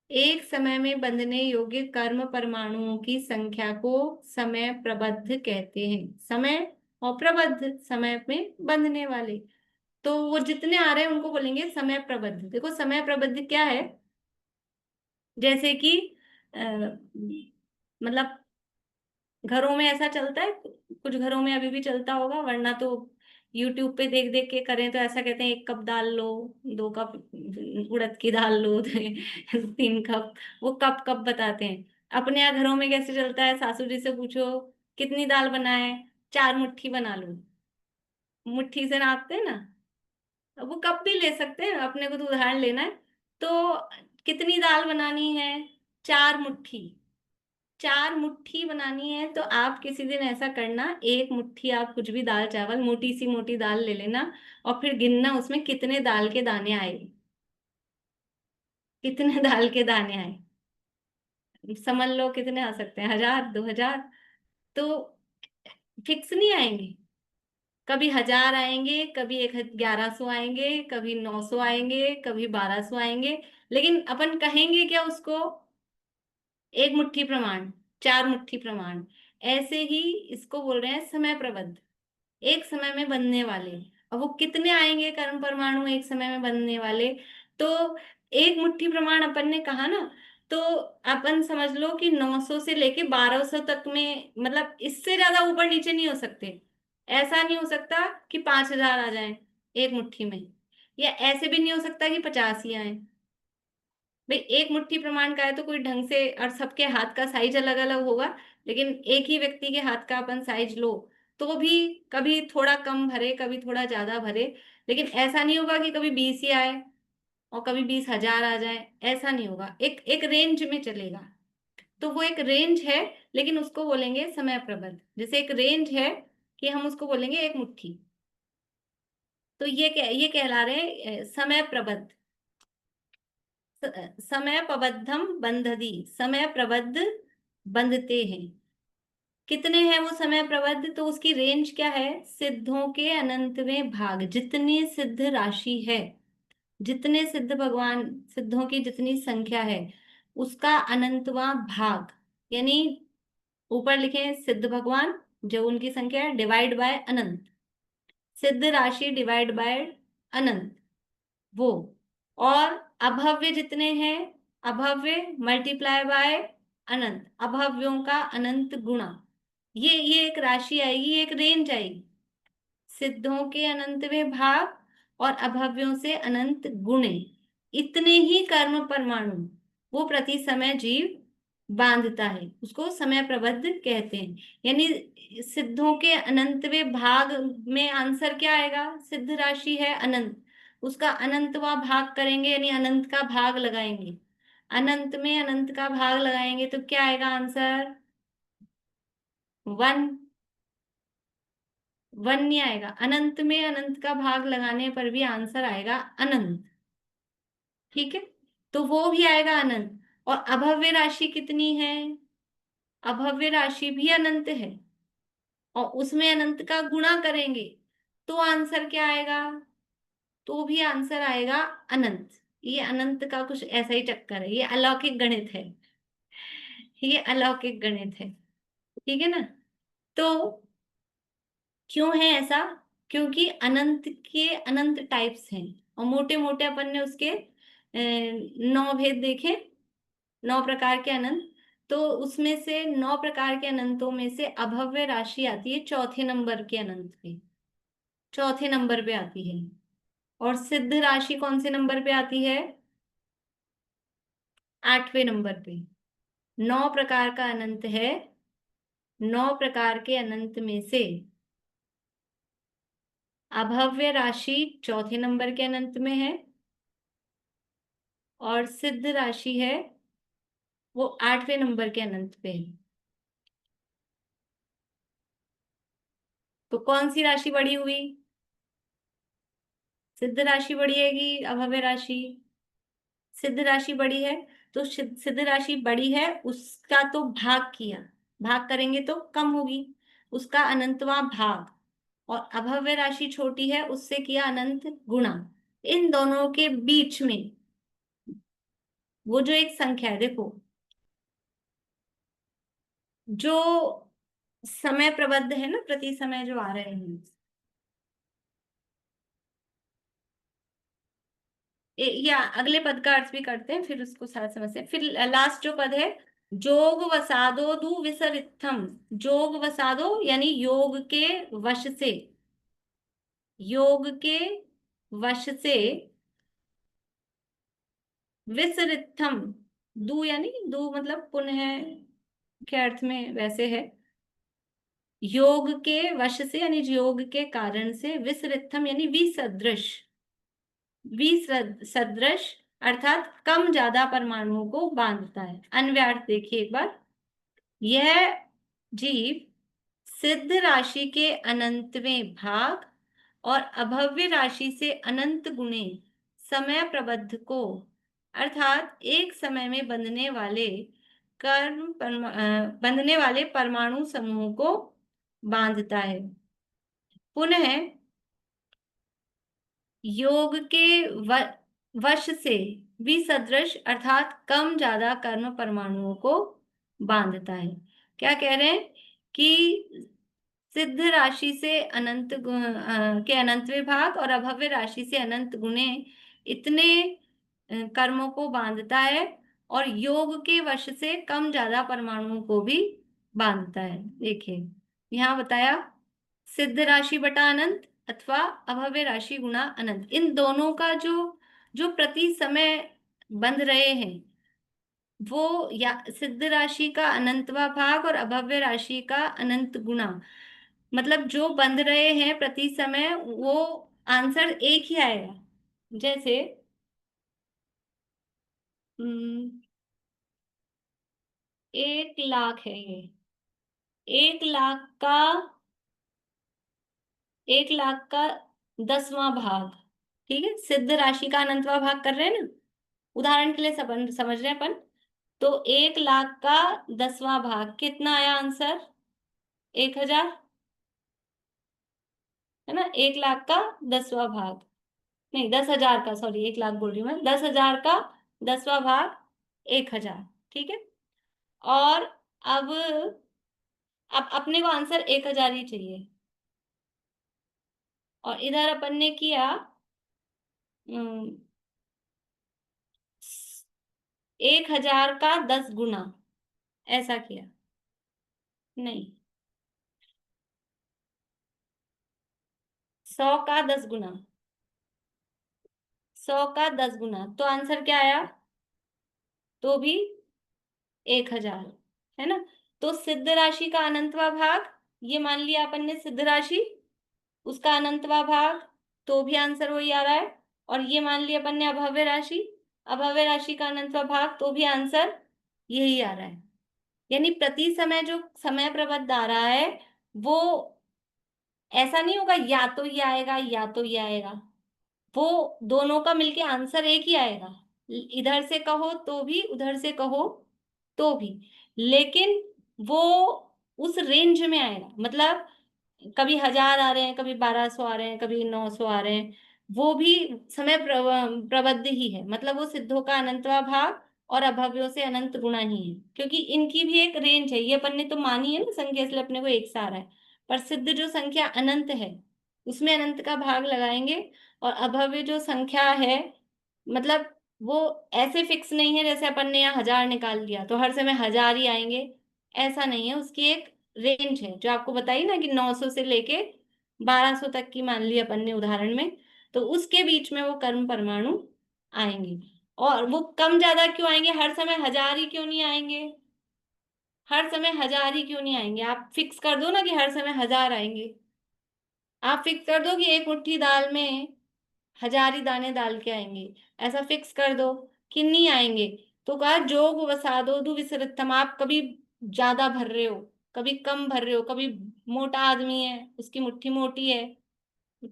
एक समय में बंधने योग्य कर्म परमाणुओं की संख्या को समय प्रबद्ध कहते हैं। समय और प्रबद्ध, समय में बंधने वाले, तो वो जितने आ रहे हैं उनको बोलेंगे समय प्रबद्ध। देखो समय प्रबद्ध क्या है, जैसे कि मतलब घरों में ऐसा चलता है, कुछ घरों में अभी भी चलता होगा, वरना तो यूट्यूब पे देख देख के करें तो ऐसा कहते हैं 1 कप दाल लो, 2 कप उड़द की दाल लो, 3 कप, वो कप कप बताते हैं। अपने यहाँ घरों में कैसे चलता है, सासू जी से पूछो कितनी दाल बनाए, 4 मुट्ठी बना लो, मुट्ठी से नापते हैं ना। अब वो कप भी ले सकते हैं, अपने को तो उदाहरण लेना है। तो कितनी दाल बनानी है? 4 मुट्ठी, 4 मुट्ठी बनानी है। तो आप किसी दिन ऐसा करना, 1 मुट्ठी आप कुछ भी दाल चावल, मोटी सी मोटी दाल ले लेना, और फिर गिनना उसमें कितने दाल के दाने आए, कितने दाल के दाने आए। समझ लो कितने आ सकते हैं, 1000, 2000, तो फिक्स नहीं आएंगे। कभी 1000 आएंगे, कभी 1100 आएंगे, कभी 900 आएंगे, कभी 1200 आएंगे, लेकिन अपन कहेंगे क्या उसको? 1 मुट्ठी प्रमाण, 4 मुट्ठी प्रमाण। ऐसे ही इसको बोल रहे हैं समय प्रबद्ध, एक समय में बनने वाले। अब वो कितने आएंगे कर्म परमाणु एक समय में बनने वाले? तो 1 मुट्ठी प्रमाण अपन ने कहा ना, तो अपन समझ लो कि 900 से लेके 1200 तक में, मतलब इससे ज्यादा ऊपर नीचे नहीं हो सकते। ऐसा नहीं हो सकता कि 5000 आ जाए 1 मुट्ठी में, या ऐसे भी नहीं हो सकता कि 50 ही आए। भाई 1 मुट्ठी प्रमाण का है तो कोई ढंग से, और सबके हाथ का साइज अलग अलग होगा, लेकिन एक ही व्यक्ति के हाथ का अपन साइज लो तो भी कभी थोड़ा कम भरे, कभी थोड़ा ज्यादा भरे, लेकिन ऐसा नहीं होगा कि कभी 20 ही आए और कभी 20,000 आ जाए, ऐसा नहीं होगा। एक एक रेंज में चलेगा। तो वो एक रेंज है, लेकिन उसको बोलेंगे समय प्रबद्ध। जैसे एक रेंज है कि हम उसको बोलेंगे 1 मुट्ठी, तो ये कहला रहे हैं समय प्रबद्ध। समय प्रबद्धम बंधदी, समय प्रबद्ध बंधते हैं। कितने हैं वो समय प्रबद्ध? तो उसकी रेंज क्या है? सिद्धों के अनंतवें भाग, जितनी सिद्ध राशि है, जितने सिद्ध भगवान, सिद्धों की जितनी संख्या है, उसका अनंतवां भाग, यानी ऊपर लिखे सिद्ध भगवान जो उनकी संख्या है, डिवाइड बाय अनंत, सिद्ध राशि डिवाइड बाय अनंत, वो और अभव्य जितने हैं, अभव्य मल्टीप्लाई बाय अनंत, अभव्यों का अनंत गुणा, ये एक राशि आएगी, एक रेंज आएगी। सिद्धों के अनंतवें भाग और अभव्यों से अनंत गुणे, इतने ही कर्म परमाणु वो प्रति समय जीव बांधता है, उसको समय प्रबद्ध कहते हैं। यानी सिद्धों के अनंतवें भाग में आंसर क्या आएगा? सिद्ध राशि है अनंत, उसका अनंतवा भाग करेंगे, यानी अनंत का भाग लगाएंगे, अनंत में अनंत का भाग लगाएंगे तो क्या आएगा आंसर? 1। 1 नहीं आएगा, अनंत में अनंत का भाग लगाने पर भी आंसर आएगा अनंत। ठीक है, तो वो भी आएगा अनंत। और अभव्य राशि कितनी है? अभव्य राशि भी अनंत है, और उसमें अनंत का गुणा करेंगे तो आंसर क्या आएगा? तो भी आंसर आएगा अनंत। ये अनंत का कुछ ऐसा ही चक्कर है, ये अलौकिक गणित है, ये अलौकिक गणित है। ठीक है ना? तो क्यों है ऐसा? क्योंकि अनंत के अनंत टाइप्स हैं, और मोटे मोटे अपन ने उसके 9 भेद देखे, 9 प्रकार के अनंत। तो उसमें से 9 प्रकार के अनंतों में से अभव्य राशि आती है चौथे नंबर के अनंत पे, चौथे नंबर पे आती है। और सिद्ध राशि कौन से नंबर पे आती है? 8वें नंबर पे। 9 प्रकार का अनंत है, 9 प्रकार के अनंत में से अभव्य राशि चौथे नंबर के अनंत में है, और सिद्ध राशि है वो 8वें नंबर के अनंत पे है। तो कौन सी राशि बड़ी हुई? सिद्ध राशि बड़ी है कि अभव्य राशि? सिद्ध राशि बड़ी है, तो सिद्ध राशि बड़ी है, उसका तो भाग किया, भाग करेंगे तो कम होगी, उसका अनंतवां भाग। और अभव्य राशि छोटी है, उससे किया अनंत गुणा। इन दोनों के बीच में वो जो एक संख्या है, देखो, जो समय प्रबद्ध है ना, प्रति समय जो आ रहे हैं, या अगले पद का अर्थ भी करते हैं, फिर उसको साथ समझते हैं। फिर लास्ट जो पद है, जोग वसादो दु विसरित्थम, जोग वसादो यानी योग के वश से, योग के वश से विसरित्थम, दु यानी दु मतलब पुनः के अर्थ में वैसे है, योग के वश से यानी योग के कारण से, विसरित्थम यानी विसदृश, विसदृश अर्थात कम ज्यादा परमाणुओं को बांधता है। अन्वयार्थ देखिए एक बार, यह जीव सिद्ध राशि के अनंतवें भाग और अभव्य राशि से अनंत गुणे समय प्रबद्ध को, अर्थात एक समय में बंधने वाले परमाणु समूह को बांधता है। पुनः योग के वश से विसदृश अर्थात कम ज्यादा कर्म परमाणुओं को बांधता है। क्या कह रहे हैं? कि सिद्ध राशि से अनंत के अनंतवें भाग और अभव्य राशि से अनंत गुणे इतने कर्मों को बांधता है, और योग के वश से कम ज्यादा परमाणुओं को भी बांधता है। देखिए यहाँ बताया, सिद्ध राशि बटा अनंत अथवा अभव्य राशि गुणा अनंत, इन दोनों का जो जो प्रति समय बंध रहे हैं, वो या सिद्ध राशि का अनंतवा भाग और अभव्य राशि का अनंत गुणा, मतलब जो बंध रहे हैं प्रति समय, वो आंसर एक ही आएगा। जैसे 1 लाख है ये, 1 लाख का 1 लाख का 10वां भाग, ठीक है, सिद्ध राशि का अनंतवा भाग कर रहे हैं ना, उदाहरण के लिए समझ रहे हैं अपन। तो 1 लाख का 10वां भाग कितना आया आंसर? 1000, है ना? 1 लाख का 10वां भाग, नहीं 10,000 का, सॉरी 1 लाख बोल रही हूँ मैं, 10,000 का 10वां भाग 1000, ठीक है। और अब अपने को आंसर 1000 ही चाहिए, और इधर अपन ने किया 1000 का 10 गुना, ऐसा किया नहीं, 100 का 10 गुना, 100 का 10 गुना, तो आंसर क्या आया? तो भी 1000, है ना। तो सिद्ध राशि का अनंतवा भाग, ये मान लिया अपन ने सिद्ध राशि, उसका अनंतवा भाग, तो भी आंसर वही आ रहा है। और ये मान लिया अपन ने अभव्य राशि, अभव्य राशि का अनंतवा भाग, तो भी आंसर यही आ रहा है। यानी प्रति समय जो समय प्रबंध आ रहा है वो ऐसा नहीं होगा या तो ये आएगा या तो ये आएगा, वो दोनों का मिलके आंसर एक ही आएगा। इधर से कहो तो भी, उधर से कहो तो भी, लेकिन वो उस रेंज में आएगा। मतलब कभी 1000 आ रहे हैं, कभी 1200 आ रहे हैं, कभी 900 आ रहे हैं, वो भी समय प्रबद्ध ही है। मतलब वो सिद्धों का अनंतवा भाग और अभव्यों से अनंत गुणा ही है, क्योंकि इनकी भी एक रेंज है। ये अपन ने तो मानी है ना संख्या, इसलिए अपने को एक सा आ रहा है। पर सिद्ध जो संख्या अनंत है उसमें अनंत का भाग लगाएंगे, और अभव्य जो संख्या है मतलब वो ऐसे फिक्स नहीं है जैसे अपन ने यहाँ 1000 निकाल लिया तो हर समय 1000 ही आएंगे, ऐसा नहीं है। उसकी एक रेंज है जो आपको बताई ना कि 900 से लेके 1200 तक की मान ली अपन ने उदाहरण में, तो उसके बीच में वो कर्म परमाणु आएंगे। और वो कम ज्यादा क्यों आएंगे, हर समय 1000 ही क्यों नहीं आएंगे, हर समय 1000 ही क्यों नहीं आएंगे? आप फिक्स कर दो ना कि हर समय 1000 आएंगे, आप फिक्स कर दो कि एक मुट्ठी दाल में 1000 ही दाने डाल के आएंगे, ऐसा फिक्स कर दो कि नहीं आएंगे। तो कहा जोग वसादोदु विसरितम, आप कभी ज्यादा भर रहे हो, कभी कम भर रहे हो, कभी मोटा आदमी है उसकी मुट्ठी मोटी है,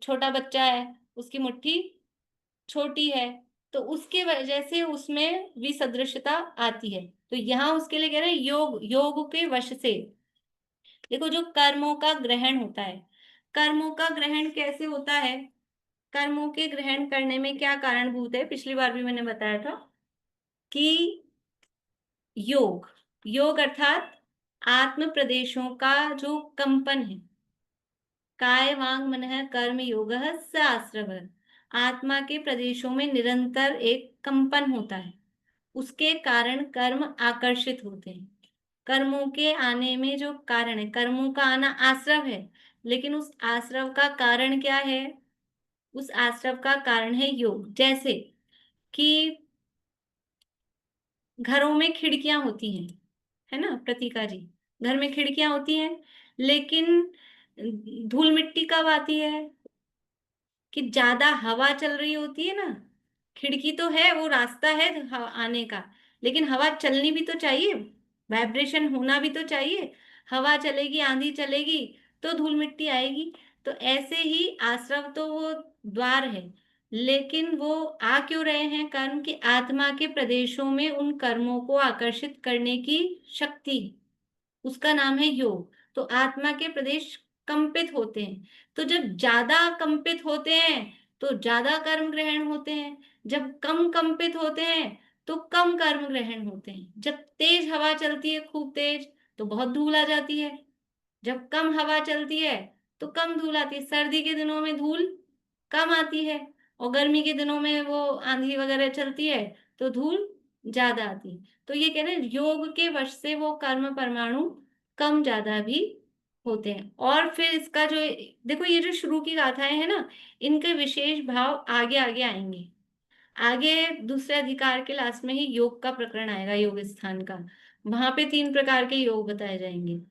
छोटा बच्चा है उसकी मुट्ठी छोटी है, तो उसके वजह से उसमें विसदृशता आती है। तो यहाँ उसके लिए कह रहे हैं योग, योग के वश से। देखो जो कर्मों का ग्रहण होता है, कर्मों का ग्रहण कैसे होता है, कर्मों के ग्रहण करने में क्या कारणभूत है, पिछली बार भी मैंने बताया था कि योग, योग अर्थात आत्म प्रदेशों का जो कंपन है, काय वांग मनः कर्म योगः स आश्रवः, आत्मा के प्रदेशों में निरंतर एक कंपन होता है, उसके कारण कर्म आकर्षित होते हैं। कर्मों के आने में जो कारण है, कर्मों का आना आश्रव है, लेकिन उस आश्रव का कारण क्या है, उस आश्रव का कारण है योग। जैसे कि घरों में खिड़कियां होती हैं, है ना प्रतिका जी, घर में खिड़कियां होती हैं, लेकिन धूल मिट्टी कब आती है, कि ज्यादा हवा चल रही होती है ना। खिड़की तो है, वो रास्ता है आने का, लेकिन हवा चलनी भी तो चाहिए, वाइब्रेशन होना भी तो चाहिए। हवा चलेगी, आंधी चलेगी तो धूल मिट्टी आएगी। तो ऐसे ही आश्रव तो वो द्वार है, लेकिन वो आ क्यों रहे हैं कर्म, की आत्मा के प्रदेशों में उन कर्मों को आकर्षित करने की शक्ति, उसका नाम है योग। तो आत्मा के प्रदेश कंपित होते हैं, तो जब ज्यादा कंपित होते हैं तो ज्यादा कर्म ग्रहण होते हैं, जब कम कंपित होते हैं तो कम कर्म ग्रहण होते हैं। जब तेज हवा चलती है खूब तेज तो बहुत धूल आ जाती है, जब कम हवा चलती है तो कम धूल आती है। सर्दी के दिनों में धूल कम आती है, और गर्मी के दिनों में वो आंधी वगैरह चलती है तो धूल ज्यादा आती है। तो ये कह रहे हैं योग के वश से वो कर्म परमाणु कम ज्यादा भी होते हैं। और फिर इसका जो देखो ये जो शुरू की गाथाएं हैं ना, इनके विशेष भाव आगे आगे आएंगे। आगे दूसरे अधिकार के लास्ट में ही योग का प्रकरण आएगा, योग स्थान का, वहां पे 3 प्रकार के योग बताए जाएंगे।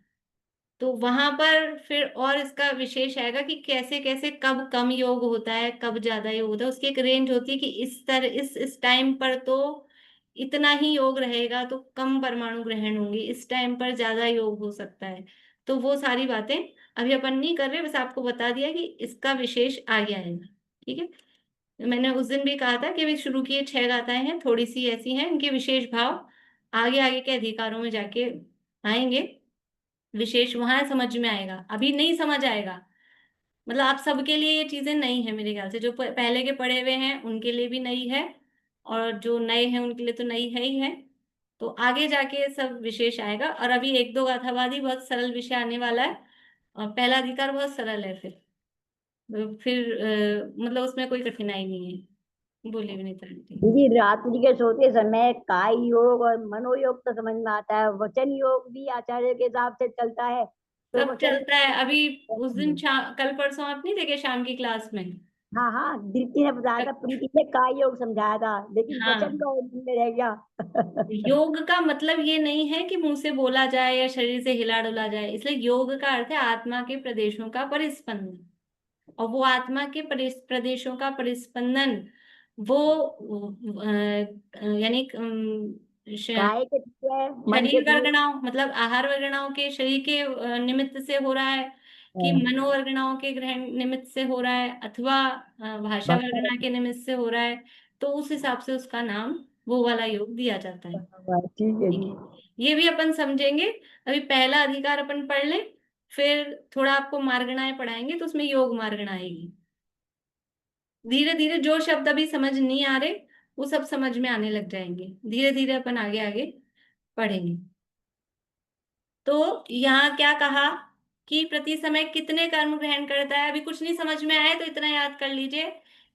तो वहां पर फिर और इसका विशेष आएगा कि कैसे कैसे कब कम योग होता है, कब ज्यादा योग होता है, उसकी एक रेंज होती है कि इस तरह इस टाइम पर तो इतना ही योग रहेगा तो कम परमाणु ग्रहण होंगे, इस टाइम पर ज्यादा योग हो सकता है। तो वो सारी बातें अभी अपन नहीं कर रहे, बस आपको बता दिया कि इसका विशेष आगे आएगा। ठीक है, मैंने उस दिन भी कहा था कि अभी शुरू की 6 गाथाएं हैं, थोड़ी सी ऐसी हैं, इनके विशेष भाव आगे आगे के अधिकारों में जाके आएंगे, विशेष वहां समझ में आएगा, अभी नहीं समझ आएगा। मतलब आप सबके लिए ये चीजें नई है मेरे ख्याल से, जो पहले के पढ़े हुए हैं उनके लिए भी नई है, और जो नए हैं उनके लिए तो नई है ही है। तो आगे जाके सब विशेष आएगा, और अभी 1-2 गाथावाद ही बहुत सरल विषय आने वाला है, और पहला अधिकार बहुत सरल है, फिर मतलब उसमें कोई कठिनाई नहीं है। बोलिए विनीता आंटी। जी, रात्रि के सोते समय काय योग और मनोयोग तो समझ में आता है, वचन योग भी आचार्य के हिसाब से चलता है, तो सब वचन। चलता है। अभी उस दिन कल परसों आप नहीं देखे शाम की क्लास में? हाँ हाँ, दीप्ति ने बताया था, प्रीति ने काय योग समझाया था, लेकिन वचन हाँ, का में रह गया। योग का मतलब ये नहीं है कि मुंह से बोला जाए या शरीर से हिला डुला जाए, इसलिए योग का अर्थ है आत्मा के प्रदेशों का परिस्पंदन। और वो आत्मा के प्रदेशों का परिस्पंदन वो यानी काय के थ्रू है, मन के शरीर थ्रू। वर्गणाओं मतलब आहार वर्गणाओं के शरीर के निमित्त से हो रहा है, कि मनोवर्गणाओं के ग्रहण निमित्त से हो रहा है, अथवा भाषा वर्गणा के निमित्त से हो रहा है, तो उस हिसाब से उसका नाम वो वाला योग दिया जाता है। ठीक है ठीक जी। है, ये भी अपन समझेंगे। अभी पहला अधिकार अपन पढ़ लें, फिर थोड़ा आपको मार्गणाएं पढ़ाएंगे तो उसमें योग मार्गणा आएगी। धीरे धीरे जो शब्द अभी समझ नहीं आ रहे वो सब समझ में आने लग जाएंगे, धीरे धीरे अपन आगे आगे पढ़ेंगे। तो यहाँ क्या कहा कि प्रति समय कितने कर्म ग्रहण करता है? अभी कुछ नहीं समझ में आए तो इतना याद कर लीजिए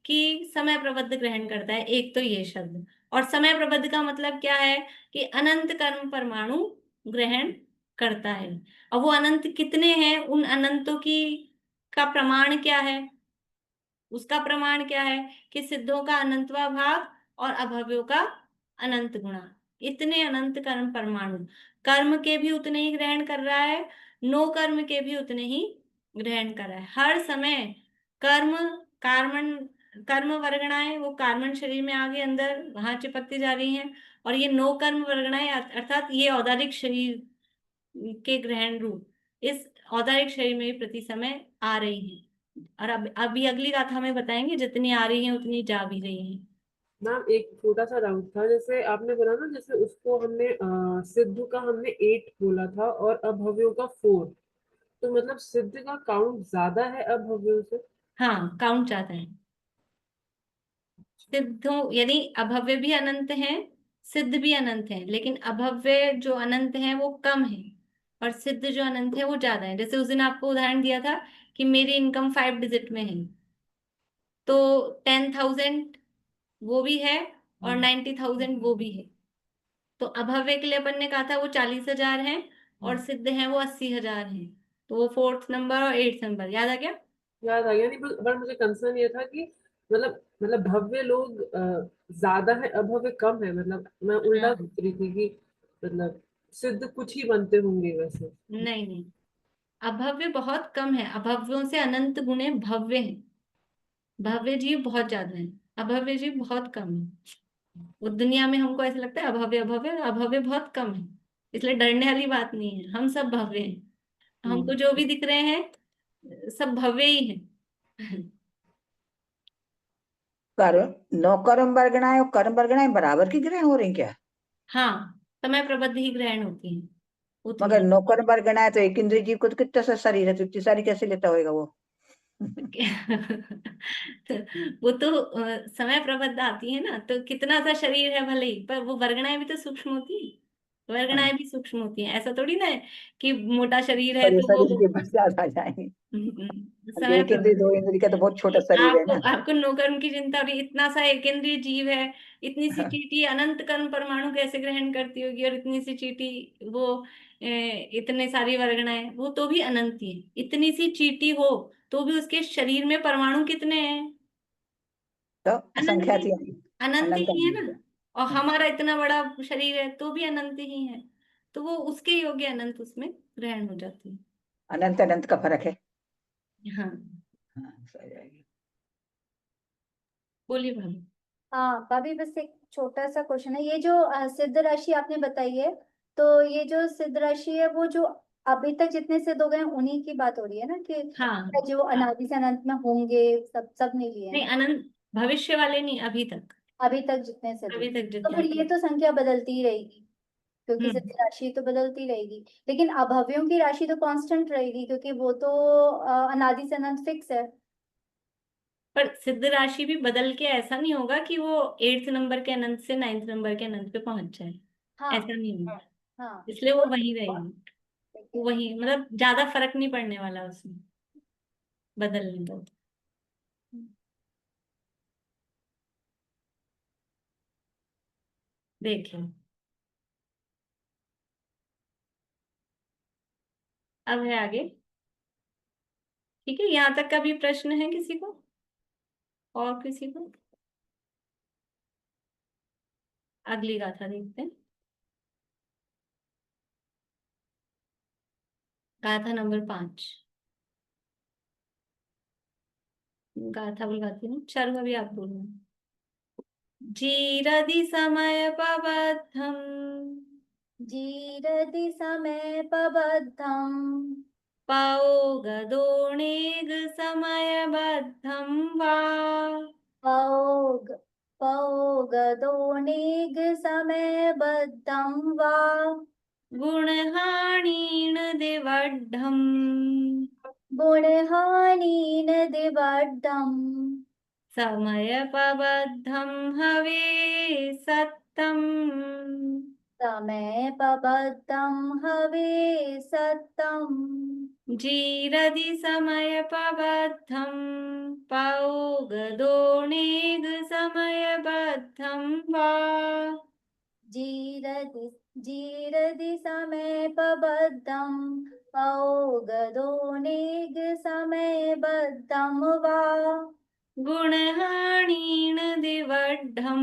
कि समय प्रबद्ध ग्रहण करता है, एक तो ये शब्द। और समय प्रबद्ध का मतलब क्या है कि अनंत कर्म परमाणु ग्रहण करता है। और वो अनंत कितने हैं, उन अनंतों की का प्रमाण क्या है? उसका प्रमाण क्या है कि सिद्धों का अनंतवा भाग और अभव्यों का अनंत गुणा। इतने अनंत कर्म परमाणु, कर्म के भी उतने ही ग्रहण कर रहा है, नो कर्म के भी उतने ही ग्रहण कर रहा है। हर समय कर्म कार्मण कर्म वर्गणाएं वो कार्मण शरीर में आगे अंदर वहां चिपकती जा रही हैं, और ये नो कर्म वर्गणाएं अर्थात ये औदारिक शरीर के ग्रहण रूप इस औदारिक शरीर में भी प्रति समय आ रही हैं। और अब अभी अगली गाथा हमें बताएंगे जितनी आ रही हैं उतनी जा भी रही हैं। मैम एक छोटा सा डाउट था, जैसे आपने बोला ना, जैसे उसको हमने सिद्ध का हमने 8 बोला था और अभव्यों का 4, तो मतलब सिद्ध का काउंट ज्यादा है अभव्यों से? हाँ, काउंट ज्यादा है। सिद्धों यानी अभव्य भी अनंत हैं, सिद्ध भी अनंत हैं, लेकिन अभव्य जो अनंत हैं वो कम है और सिद्ध जो अनंत है वो ज्यादा है। जैसे उस दिन आपको उदाहरण दिया था कि मेरी इनकम 5 डिजिट में है, तो 10,000 वो भी है और 90,000 वो भी है। तो अभव्य के लिए अपन ने कहा था वो 40,000 है और सिद्ध है वो 80,000 है। तो वो 4th नंबर और 8th नंबर याद आ गया? याद आ गया। नहीं, पर मुझे कंसर्न ये था कि मतलब भव्य लोग ज्यादा है, अभव्य कम है, मतलब मैं उल्टा हाँ, सोच रही थी कि मतलब सिद्ध कुछ ही बनते होंगे वैसे। नहीं नहीं, अभव्य बहुत कम है, अभव्यों से अनंत गुणे भव्य है। भव्य जीव बहुत ज्यादा है, अभव्य जीव बहुत कम है। वो दुनिया में हमको ऐसा लगता है अभव्य अभव्य, अभव्य बहुत कम है, इसलिए डरने वाली बात नहीं है, हम सब भव्य हैं। हमको जो भी दिख रहे हैं सब भव्य ही हैं। कर्म नौ कर्म वर्गणाएं और कर्म वर्गणाएं बराबर की ग्रहण हो रही क्या? हाँ, समय प्रबद्ध ही ग्रहण होती है मगर उतनी। नौ कर्म वर्गणाएं तो एक इंद्रिय जीव को तो कितना सा शरीर है, तो इतनी सारी कैसे लेता होगा वो? तो वो तो समय प्रबद्ध आती है ना, तो कितना सा शरीर है भले ही, पर वो वर्गणाएं भी तो सूक्ष्म होती है, वर्गणाएं भी सूक्ष्म होती हैं। ऐसा थोड़ी ना है कि मोटा शरीर है पर ये तो शरीर वो के बस ज्यादा आ जाएंगे। समय एक इंद्रिय प्रबद्ध। दो इंद्रिय का तो बहुत छोटा शरीर है आपको ना। आपको नो कर्म की चिंता हो रही, इतना सा एकेंद्रीय जीव है, इतनी सी चींटी अनंत कर्म परमाणु कैसे ग्रहण करती होगी, और इतनी सी चींटी वो इतने सारी वर्गणाएं वो तो भी अनंत ही है। इतनी सी चींटी हो तो भी उसके शरीर में परमाणु कितने हैं? तो अनंत असंख्या ही, थी। अनंत अनंत। ही है ना। और हमारा इतना बड़ा शरीर है तो भी अनंत ही है, तो वो उसके योग्य अनंत उसमें ग्रहण हो जाती है। अनंत अनंत का फर्क है। हाँ, हाँ, सही रहेगी। बोलिए भाभी। हाँ भाभी, बस एक छोटा सा क्वेश्चन है। ये जो सिद्ध राशि आपने बताई है, तो ये जो सिद्ध राशि है वो जो अभी तक जितने सिद्ध हो गए हैं उन्हीं की बात हो रही है ना, हाँ, कि जो अनादि से अनंत में होंगे, सब नहीं लिए नहीं ना? अनंत भविष्य वाले नहीं, अभी तक, अभी तक जितने सिद्ध हुए, अभी तक तो जितने। फिर ये तो संख्या बदलती ही रहेगी, क्योंकि सिद्ध राशि तो बदलती रहेगी। लेकिन अभव्यों की राशि तो कांस्टेंट रहेगी, क्योंकि वो तो अनादि से अनंत फिक्स है। पर सिद्ध राशि भी बदल के ऐसा नहीं होगा कि वो 8th नंबर के अनंत से 9th नंबर के अनंत पे पहुंच जाए, हाँ ऐसा नहीं होगा। हाँ, इसलिए वो वो वही रहेगी, ठीक वो है। वही मतलब ज्यादा फर्क नहीं पड़ने वाला उसमें बदलने का। देखिए अब है आगे। ठीक है, यहाँ तक का भी प्रश्न है किसी को और किसी को? अगली गाथा देखते हैं। गाथा नंबर 5। गाथा बुलगाती हूँ, चारू अभी आप बोलना। जीरदि समय पबद्धम जीरति समयपबद्धं पौगदोणेग समयबद्धं वा पौग पौगदोणिग समयबद्धं वा गुणहाणीन दिवड्ढम् गुणहानिन दिवड्ढम् समयपबद्धं हवे सत्तम् समयपबद्धं हवे सत्तम् जीरदि समयपबद्धं पौगदोणेग समयबद्धं वा जीरति समयपबद्धं पौगदोणिग समयबद्धं वा गुणहाणीन दिवड्ढं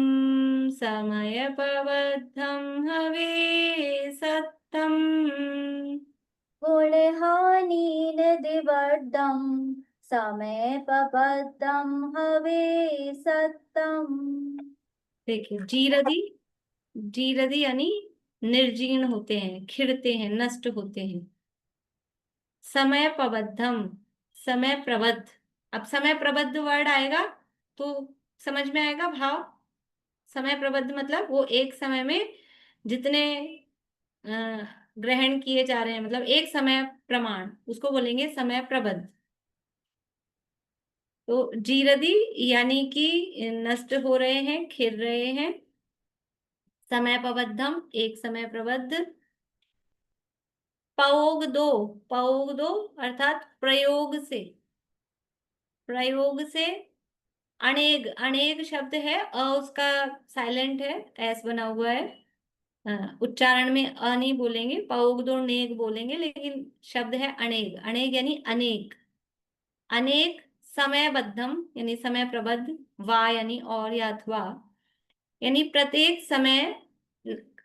समयपबद्धं हवे सत्तम् गुणहानिन दिवड्ढं समयपबद्धं हवे सत्तम्। देखिए जीरदि, जीरदि यानी निर्जीर्ण होते हैं, खिड़ते हैं, नष्ट होते हैं। समय प्रबद्धम, समय प्रबद्ध। अब समय प्रबद्ध वर्ड आएगा तो समझ में आएगा भाव। समय प्रबद्ध मतलब वो एक समय में जितने ग्रहण किए जा रहे हैं, मतलब एक समय प्रमाण, उसको बोलेंगे समय प्रबद्ध। तो जीरदि यानी कि नष्ट हो रहे हैं, खिल रहे हैं। समय प्रबद्धम एक समय प्रबद्ध। पौग दो, पौग दो अर्थात प्रयोग से, प्रयोग से। अनेक, अनेक शब्द है, अ उसका साइलेंट है, एस बना हुआ है। उच्चारण में अ नहीं बोलेंगे, पौग दो नेक बोलेंगे, लेकिन शब्द है अनेक। अनेक यानी अनेक, अनेक समयबद्धम यानी समय प्रबद्ध, वा यानी और या अथवा, यानी प्रत्येक समय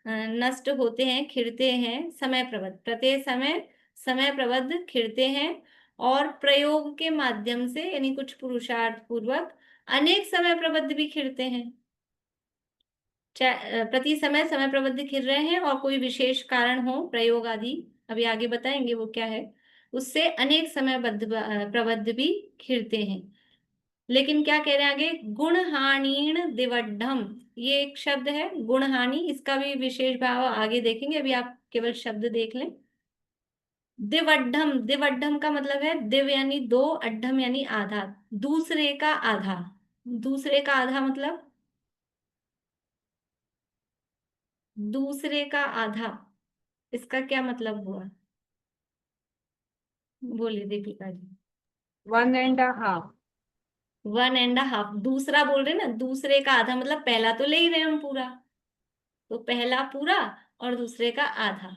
नष्ट होते हैं, खिड़ते हैं, समय प्रबद्ध, प्रत्येक समय समय प्रबद्ध खिड़ते हैं और प्रयोग के माध्यम से यानी कुछ पुरुषार्थ पूर्वक अनेक समय प्रबद्ध भी खिड़ते हैं। प्रति समय समय प्रबद्ध खिल रहे हैं और कोई विशेष कारण हो, प्रयोग आदि अभी आगे बताएंगे वो क्या है, उससे अनेक समयबद्ध प्रबद्ध भी खिलते हैं। लेकिन क्या कह रहे हैं आगे, गुणहानीण दिवड्ढम, ये एक शब्द है गुणहानि, इसका भी विशेष भाव आगे देखेंगे, अभी आप केवल शब्द देख लें। दिवड्ढम, दिवड्ढम का मतलब है दिव यानी दो, अड्ढम यानी आधा, दूसरे का आधा। दूसरे का आधा मतलब दूसरे का आधा, इसका क्या मतलब हुआ? बोलिए दीपिका जी। 1.5। 1.5, दूसरा बोल रहे ना, दूसरे का आधा मतलब पहला तो ले ही रहे हम पूरा, तो पहला पूरा और दूसरे का आधा।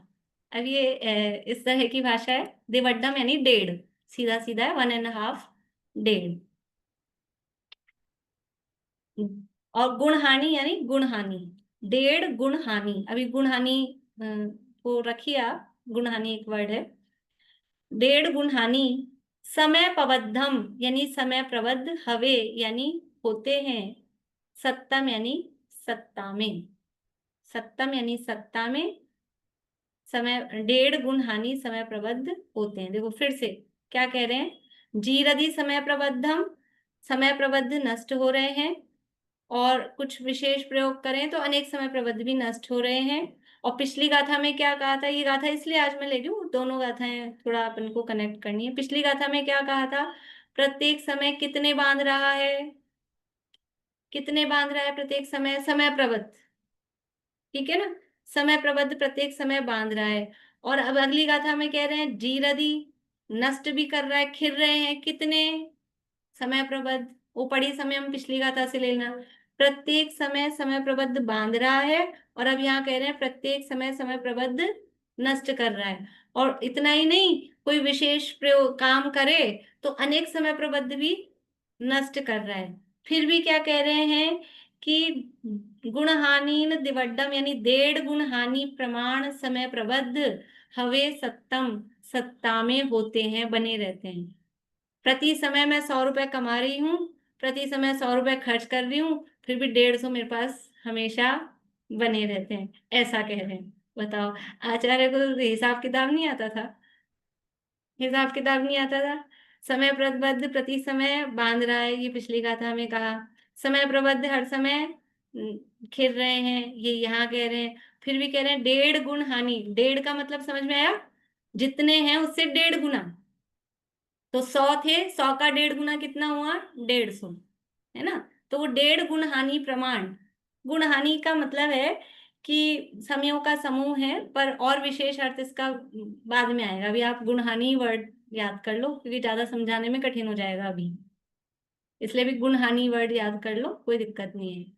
अब ये इस तरह की भाषा है। दिवड्ढम यानी डेढ़, सीधा सीधा है 1.5, डेढ़। और गुणहानि यानी गुणहानि, डेढ़ गुणहानि। अभी गुणहानि को रखिए आप, गुणहानि एक वर्ड है। डेढ़ गुणहानि समय प्रबद्धम यानी समय प्रबद्ध, हवे यानी होते हैं, सत्तम यानी सत्ता में, सत्तम यानी सत्ता में, समय डेढ़ गुणहानि समय प्रबद्ध होते हैं। देखो फिर से क्या कह रहे हैं, जीरदि समय प्रबद्धम, समय प्रबद्ध नष्ट हो रहे हैं, और कुछ विशेष प्रयोग करें तो अनेक समय प्रबद्ध भी नष्ट हो रहे हैं। और पिछली गाथा में क्या कहा था, ये गाथा इसलिए आज मैं ले रही हूँ, दोनों गाथाएं थोड़ा अपन को कनेक्ट करनी है। पिछली गाथा में क्या कहा था, प्रत्येक समय कितने बांध रहा है, कितने बांध रहा है प्रत्येक समय, समय प्रबद्ध, ठीक है ना, समय प्रबद्ध प्रत्येक समय बांध रहा है। और अब अगली गाथा में कह रहे हैं जीरदि नष्ट भी कर रहा है, खिल रहे हैं, कितने समय प्रबद्ध, वो पढ़ी समय हम पिछली गाथा से लेना, प्रत्येक समय समय प्रबद्ध बांध रहा है, और अब यहाँ कह रहे हैं प्रत्येक समय समय प्रबद्ध नष्ट कर रहा है। और इतना ही नहीं, कोई विशेष प्रयोग काम करे तो अनेक समय प्रबद्ध भी नष्ट कर रहा है। फिर भी क्या कह रहे हैं कि गुणहानीन दिवड्डम, यानी 1.5 गुण हानि प्रमाण समय प्रबद्ध हवे सत्तम, सत्ता में होते हैं, बने रहते हैं। प्रति समय मैं 100 रुपए कमा रही हूँ, प्रति समय 100 रुपए खर्च कर रही हूँ, फिर भी 150 मेरे पास हमेशा बने रहते हैं, ऐसा कह रहे हैं। बताओ, आचार्य को तो हिसाब किताब नहीं आता था, हिसाब किताब नहीं आता था। समय प्रबद्ध प्रति समय बांध रहा है, ये पिछली गाथा में कहा। समय प्रबद्ध हर समय खिल रहे हैं, ये यहाँ कह रहे हैं। फिर भी कह रहे हैं 1.5 गुण हानि। 1.5 का मतलब समझ में आया? जितने हैं उससे 1.5 गुना। तो 100 थे, 100 का 1.5 गुना कितना हुआ? 150, है ना? तो वो 1.5 गुण हानि प्रमाण। गुण हानि का मतलब है कि समयों का समूह है, पर और विशेष अर्थ इसका बाद में आएगा। अभी आप गुण हानि वर्ड याद कर लो, क्योंकि ज्यादा समझाने में कठिन हो जाएगा अभी, इसलिए भी गुण हानि वर्ड याद कर लो, कोई दिक्कत नहीं है।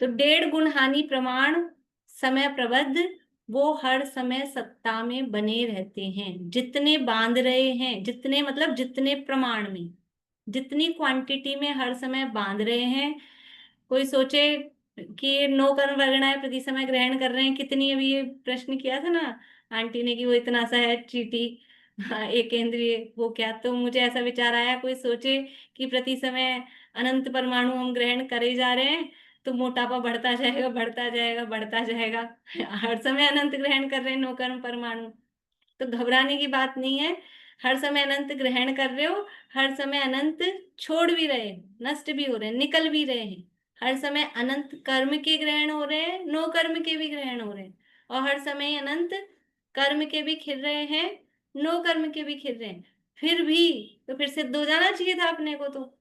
तो 1.5 गुण हानि प्रमाण समय प्रबद्ध, वो हर समय सत्ता में बने रहते हैं। जितने बांध रहे हैं, जितने मतलब जितने प्रमाण में, जितनी क्वांटिटी में हर समय बांध रहे हैं। कोई सोचे कि नो कर्म वर्गणाएं प्रति समय ग्रहण कर रहे हैं कितनी, अभी ये प्रश्न किया था ना आंटी ने कि वो इतना सा है चीटी, हाँ, एक केंद्रीय वो क्या। तो मुझे ऐसा विचार आया, कोई सोचे कि प्रति समय अनंत परमाणु हम ग्रहण करे जा रहे हैं, तो मोटापा बढ़ता जाएगा बढ़ता जाएगा बढ़ता जाएगा। हर समय अनंत ग्रहण कर रहे हैं नो कर्म परमाणु, तो घबराने की बात नहीं है। हर समय अनंत ग्रहण कर रहे हो, हर समय अनंत छोड़ भी रहे, नष्ट भी हो रहे हैं, निकल भी रहे हैं। हर समय अनंत कर्म के ग्रहण हो रहे हैं, नो कर्म के भी ग्रहण हो रहे हैं, और हर समय अनंत कर्म के भी खिल रहे हैं, नो कर्म के भी खिल रहे हैं। फिर भी तो फिर सिद्ध हो जाना चाहिए था अपने को, तो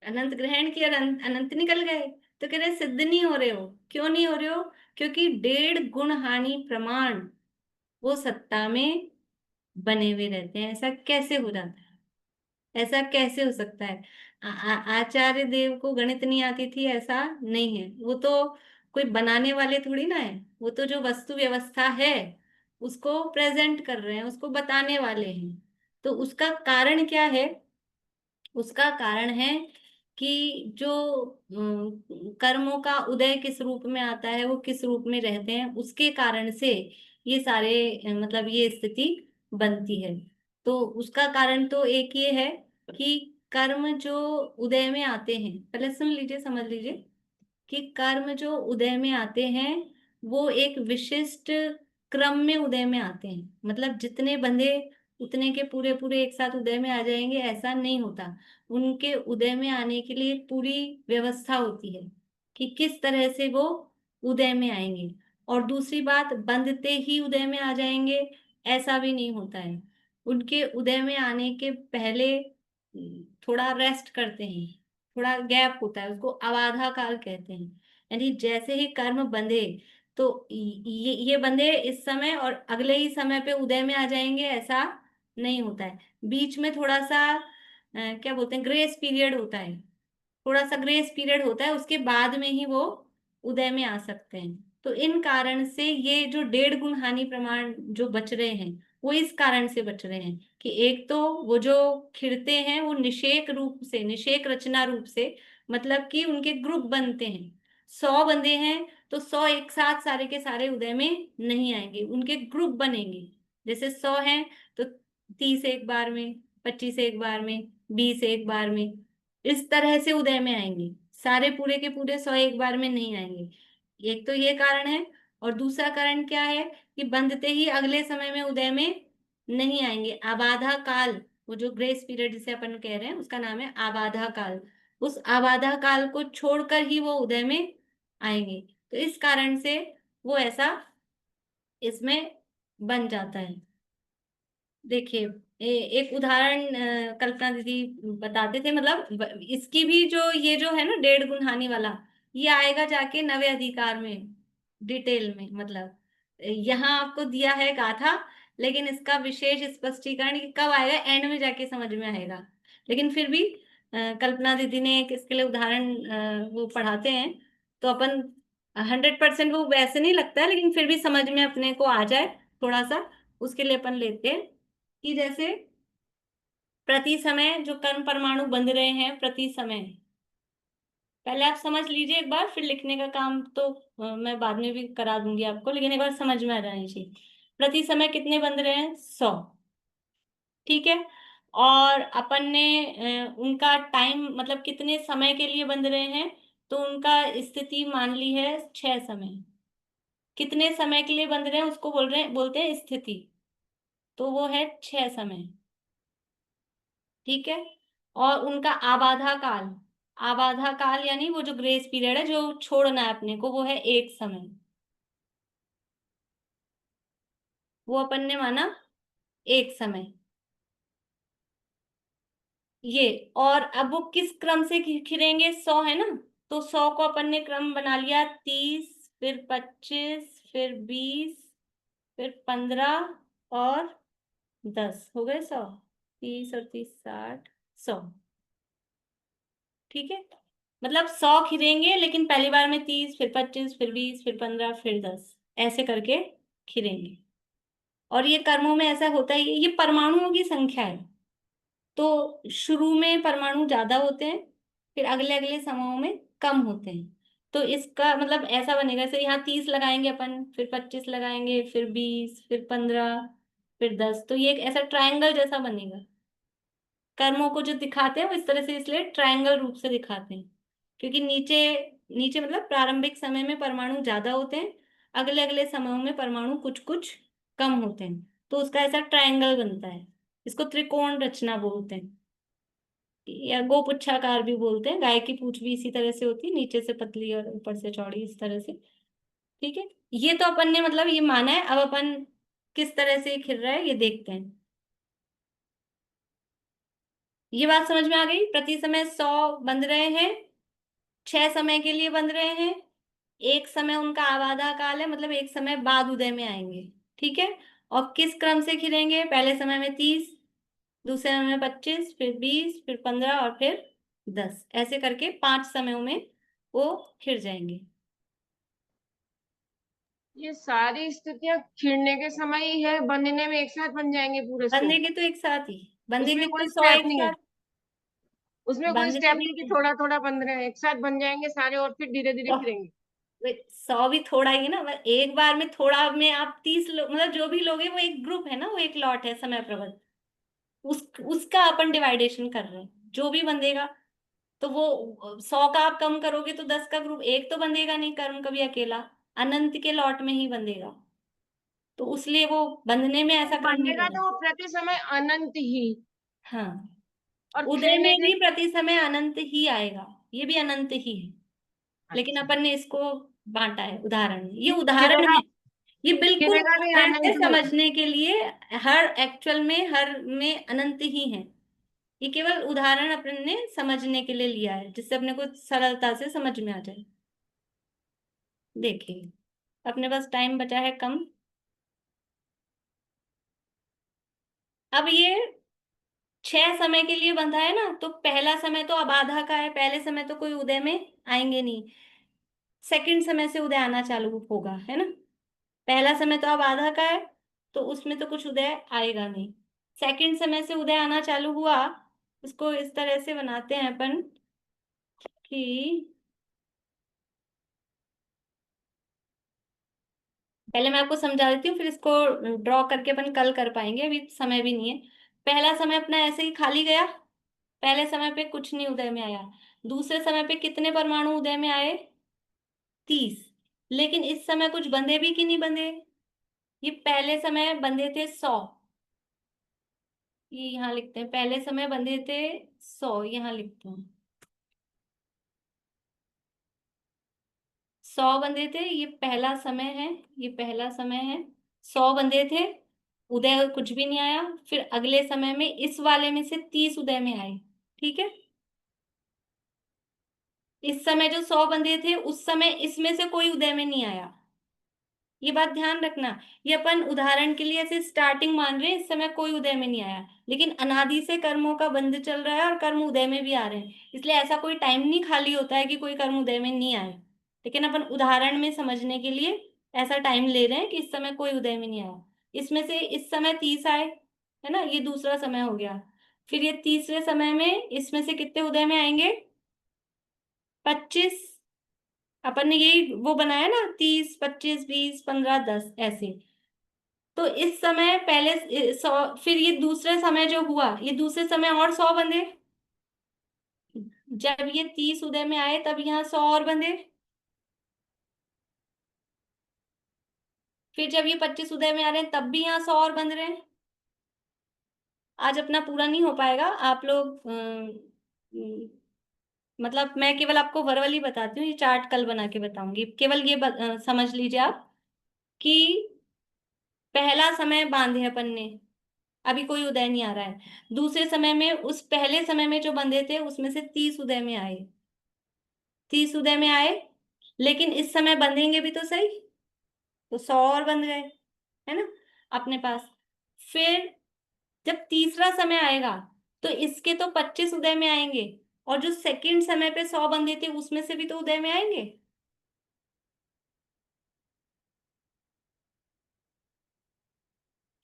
अनंत ग्रहण किया, अनंत निकल गए। तो कह रहे सिद्ध नहीं हो रहे हो। क्यों नहीं हो रहे हो? क्योंकि 1.5 गुण हानि प्रमाण वो सत्ता में बने हुए रहते हैं। ऐसा कैसे हो जाता है? ऐसा कैसे हो सकता है? आचार्य देव को गणित नहीं आती थी ऐसा नहीं है, वो तो कोई बनाने वाले थोड़ी ना है, वो तो जो वस्तु व्यवस्था है उसको प्रेजेंट कर रहे हैं, उसको बताने वाले हैं। तो उसका कारण क्या है? उसका कारण है कि जो कर्मों का उदय किस रूप में आता है, वो किस रूप में रहते हैं, उसके कारण से ये सारे मतलब ये स्थिति बनती है। तो उसका कारण तो एक ये है कि कर्म जो उदय में आते हैं, पहले सुन लीजिए, समझ लीजिए कि कर्म जो उदय में आते हैं वो एक विशिष्ट क्रम में उदय में आते हैं। मतलब जितने बंधे उतने के पूरे पूरे एक साथ उदय में आ जाएंगे, ऐसा नहीं होता। उनके उदय में आने के लिए पूरी व्यवस्था होती है कि किस तरह से वो उदय में आएंगे। और दूसरी बात, बंधते ही उदय में आ जाएंगे ऐसा भी नहीं होता है। उनके उदय में आने के पहले थोड़ा रेस्ट करते हैं, थोड़ा गैप होता है, उसको अबाधा काल कहते हैं। यानी जैसे ही कर्म बंधे तो ये बंधे इस समय और अगले ही समय पे उदय में आ जाएंगे, ऐसा नहीं होता है। बीच में थोड़ा सा क्या बोलते हैं, ग्रेस पीरियड होता है, थोड़ा सा ग्रेस पीरियड होता है, उसके बाद में ही वो उदय में आ सकते हैं। तो इन कारण से ये जो 1.5 गुण हानि प्रमाण जो बच रहे हैं, वो इस कारण से बच रहे हैं कि एक तो वो जो खिड़ते हैं वो निषेक रूप से, निषेक रचना रूप से, मतलब कि उनके ग्रुप बनते हैं। 100 बंदे हैं तो 100 एक साथ सारे के सारे उदय में नहीं आएंगे, उनके ग्रुप बनेंगे। जैसे 100 हैं तो 30 एक बार में, 25 एक बार में, 20 एक बार में, इस तरह से उदय में आएंगे। सारे पूरे के पूरे 100 एक बार में नहीं आएंगे। एक तो ये कारण है। और दूसरा कारण क्या है कि बंधते ही अगले समय में उदय में नहीं आएंगे। आबाधा काल, वो जो ग्रेस पीरियड जिसे अपन कह रहे हैं उसका नाम है आबाधा काल। उस आबाधा काल को छोड़कर ही वो उदय में आएंगे। तो इस कारण से वो ऐसा इसमें बन जाता है। देखिए एक उदाहरण कल्पना दीदी बताते थे, मतलब इसकी भी जो ये जो है ना 1.5 गुण हानि वाला, ये आएगा जाके नवे अधिकार में डिटेल में। मतलब यहाँ आपको दिया है गाथा, लेकिन इसका विशेष स्पष्टीकरण कि कब आएगा एंड में जाके समझ में आएगा। लेकिन फिर भी कल्पना दीदी ने एक इसके लिए उदाहरण वो पढ़ाते हैं, तो अपन 100% वो वैसे नहीं लगता है, लेकिन फिर भी समझ में अपने को आ जाए थोड़ा सा, उसके लिए अपन लेते हैं कि जैसे प्रति समय जो कण परमाणु बंध रहे हैं प्रति समय, पहले आप समझ लीजिए एक बार, फिर लिखने का काम तो मैं बाद में भी करा दूंगी आपको, लेकिन एक बार समझ में आ जानी चाहिए। प्रति समय कितने बंध रहे हैं? 100। ठीक है। और अपन ने उनका टाइम मतलब कितने समय के लिए बंध रहे हैं, तो उनका स्थिति मान ली है 6 समय। कितने समय के लिए बंध रहे हैं उसको बोलते हैं स्थिति, तो वो है 6 समय। ठीक है। और उनका आबाधा काल यानी वो जो ग्रेस पीरियड है जो छोड़ना है अपने को, वो है 1 समय। वो अपन ने माना 1 समय ये। और अब वो किस क्रम से खिलेंगे? 100 है ना, तो 100 को अपन ने क्रम बना लिया 30, फिर 25, फिर 20, फिर 15 और 10, हो गए 100। 30 और 30 60, 100। ठीक है। मतलब 100 खिलेंगे, लेकिन पहली बार में 30, फिर 25, फिर 20, फिर 15, फिर 10, ऐसे करके खिलेंगे। और ये कर्मों में ऐसा होता ही है, ये परमाणुओं की संख्या है, तो शुरू में परमाणु ज्यादा होते हैं, फिर अगले अगले समयों में कम होते हैं। तो इसका मतलब ऐसा बनेगा, जैसे यहाँ 30 लगाएंगे अपन, फिर 25 लगाएंगे, फिर 20, फिर 15, फिर 10, तो ये एक ऐसा ट्रायंगल जैसा बनेगा। कर्मों को जो दिखाते हैं वो इस तरह से इसलिए ट्रायंगल रूप से दिखाते हैं, क्योंकि नीचे नीचे मतलब प्रारंभिक समय में परमाणु ज्यादा होते हैं, अगले अगले समयों में परमाणु कुछ कुछ कम होते हैं, तो उसका ऐसा ट्रायंगल बनता है। इसको त्रिकोण रचना बोलते हैं, या गोपुच्छाकार भी बोलते हैं। गाय की पूंछ भी इसी तरह से होती है, नीचे से पतली और ऊपर से चौड़ी, इस तरह से। ठीक है। ये तो अपन ने मतलब ये माना है, अब अपन किस तरह से खिल रहा है ये देखते हैं। ये बात समझ में आ गई? प्रति समय 100 बंध रहे हैं, 6 समय के लिए बंध रहे हैं, 1 समय उनका आबादा काल है, मतलब 1 समय बाद उदय में आएंगे। ठीक है। और किस क्रम से खिलेंगे? पहले समय में 30, दूसरे समय में 25, फिर 20, फिर 15 और फिर 10, ऐसे करके 5 समयों में वो खिल जाएंगे। ये सारी स्थितियां खिलने के समय ही है, बनने में एक साथ बन जाएंगे पूरे 100? बंधेंगे तो एक साथ ही, बंधेंगे उसमें तो कोई 100 स्टेप एक नहीं है? साथ। उसमें कोई बंधने स्टेप में नहीं कि थोड़ा थोड़ा बंध रहे हैं, एक साथ बन जाएंगे सारे और फिर धीरे धीरे खिलेंगे? 100 भी थोड़ा ही ना, मतलब एक बार में थोड़ा में आप 30 लोग, मतलब जो भी लोग हैं वो एक ग्रुप है ना, वो एक लॉट है समय प्रबंध, उसका अपन डिवाइडेशन कर रहे हैं। जो भी बंधेगा तो वो 100 का आप कम करोगे तो 10 का ग्रुप, एक तो बंधेगा नहीं कर्म कभी अकेला, अनंत के लॉट में ही बंधेगा, तो इसलिए वो बंधने में ऐसा क्रम नहीं बनेगा बना। तो वो प्रति समय अनंत ही, हाँ, और उदय में खिलने के भी प्रति समय अनंत ही आएगा, ये भी अनंत ही है, लेकिन अच्छा, अपन ने इसको बांटा है उदाहरण में। ये उदाहरण खिलेगा है, ये बिल्कुल खिलेगा भी उदाहरण है अनंत ही। समझने के लिए। हर एक्चुअल में हर में अनंत ही है, ये केवल उदाहरण अपन ने समझने के लिए लिया है, जिससे अपने को सरलता से समझ में आ जाए। देखिए, अपने पास टाइम बचा है कम। अब ये 6 समय के लिए बंधा है ना, तो पहला समय तो अब आधा का है, पहले समय तो कोई उदय में आएंगे नहीं, सेकंड समय से उदय आना चालू होगा, है ना। पहला समय तो अब आधा का है, तो उसमें तो कुछ उदय आएगा नहीं। सेकंड समय से उदय आना चालू हुआ, इसको इस तरह से बनाते हैं अपन कि पहले मैं आपको समझा देती हूँ, फिर इसको ड्रॉ करके अपन कल कर पाएंगे, अभी समय भी नहीं है। पहला समय अपना ऐसे ही खाली गया, पहले समय पे कुछ नहीं उदय में आया। दूसरे समय पे कितने परमाणु उदय में आए? 30। लेकिन इस समय कुछ बंधे भी कि नहीं बंधे? ये पहले समय बंधे थे 100, ये यहाँ लिखते हैं, पहले समय बंधे थे 100, यहाँ लिखते हैं 100 बंधे थे, ये पहला समय है, ये पहला समय है, 100 बंधे थे, उदय कुछ भी नहीं आया। फिर अगले समय में इस वाले में से 30 उदय में आए। ठीक है। इस समय जो 100 बंधे थे उस समय इसमें से कोई उदय में नहीं आया, ये बात ध्यान रखना। ये अपन उदाहरण के लिए ऐसे स्टार्टिंग मान रहे हैं, इस समय कोई उदय में नहीं आया, लेकिन अनादि से कर्मों का बंध चल रहा है और कर्म उदय में भी आ रहे हैं, इसलिए ऐसा कोई टाइम नहीं खाली होता है कि कोई कर्म उदय में नहीं आए। लेकिन अपन उदाहरण में समझने के लिए ऐसा टाइम ले रहे हैं कि इस समय कोई उदय में नहीं आया। इसमें से इस समय 30 आए, है ना, ये दूसरा समय हो गया। फिर ये तीसरे समय में इसमें से कितने उदय में आएंगे? 25। अपन ने यही वो बनाया ना, 30, 25, 20, 15, 10 ऐसे। तो इस समय पहले 100, फिर ये दूसरे समय जो हुआ, ये दूसरे समय और 100 बंधे। जब ये 30 उदय में आए तब यहाँ 100 और बंधे। फिर जब ये 25 उदय में आ रहे हैं तब भी यहाँ 100 और बंध रहे हैं। आज अपना पूरा नहीं हो पाएगा, आप लोग मतलब मैं केवल आपको वर्बली बताती हूँ, ये चार्ट कल बना के बताऊंगी। केवल ये समझ लीजिए आप कि पहला समय बांधे अपन ने, अभी कोई उदय नहीं आ रहा है। दूसरे समय में, उस पहले समय में जो बंधे थे उसमें से 30 उदय में आए, 30 उदय में आए, लेकिन इस समय बंधेंगे भी तो सही, तो 100 और बंध गए, है ना अपने पास। फिर जब तीसरा समय आएगा तो इसके तो 25 उदय में आएंगे, और जो सेकंड समय पे 100 बंधे थे उसमें से भी तो उदय में आएंगे।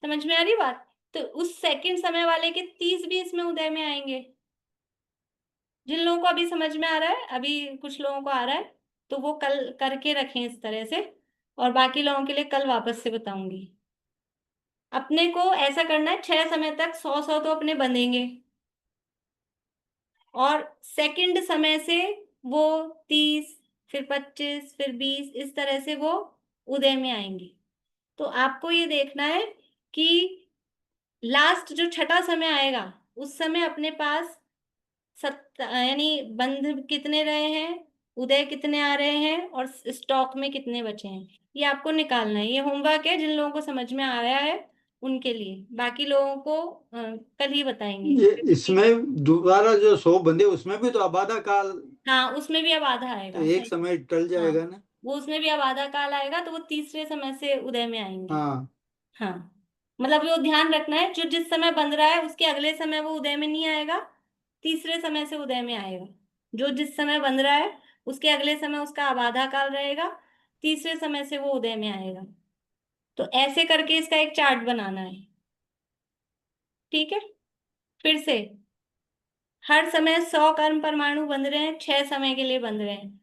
समझ में आ रही बात? तो उस सेकंड समय वाले के 30 भी इसमें उदय में आएंगे। जिन लोगों को अभी समझ में आ रहा है, अभी कुछ लोगों को आ रहा है, तो वो कल करके रखें इस तरह से, और बाकी लोगों के लिए कल वापस से बताऊंगी। अपने को ऐसा करना है, 6 समय तक 100 तो अपने बंधेंगे, और सेकंड समय से वो 30, फिर 25, फिर 20, इस तरह से वो उदय में आएंगे। तो आपको ये देखना है कि लास्ट जो छठा समय आएगा उस समय अपने पास यानी बंध कितने रहे हैं, उदय कितने आ रहे हैं, और स्टॉक में कितने बचे हैं, ये आपको निकालना है। ये होमवर्क है, जिन लोगों को समझ में आ रहा है उनके लिए, बाकी लोगों को कल ही बताएंगे। ये इसमें दोबारा जो 100 बंदे उसमें भी तो आबादा काल, हाँ, उसमें भी अब आधा तो आएगा, एक सही। समय टल जाएगा हाँ, ना। वो उसमें भी अब आधा काल आएगा, तो वो तीसरे समय से उदय में आएंगे। हाँ, हाँ, मतलब वो ध्यान रखना है, जो जिस समय बंध रहा है उसके अगले समय वो उदय में नहीं आएगा, तीसरे समय से उदय में आएगा। जो जिस समय बंध रहा है उसके अगले समय उसका अब आधा काल रहेगा, तीसरे समय से वो उदय में आएगा। तो ऐसे करके इसका एक चार्ट बनाना है, ठीक है। फिर से हर समय 100 कर्म परमाणु बंध रहे हैं, 6 समय के लिए बंध रहे हैं।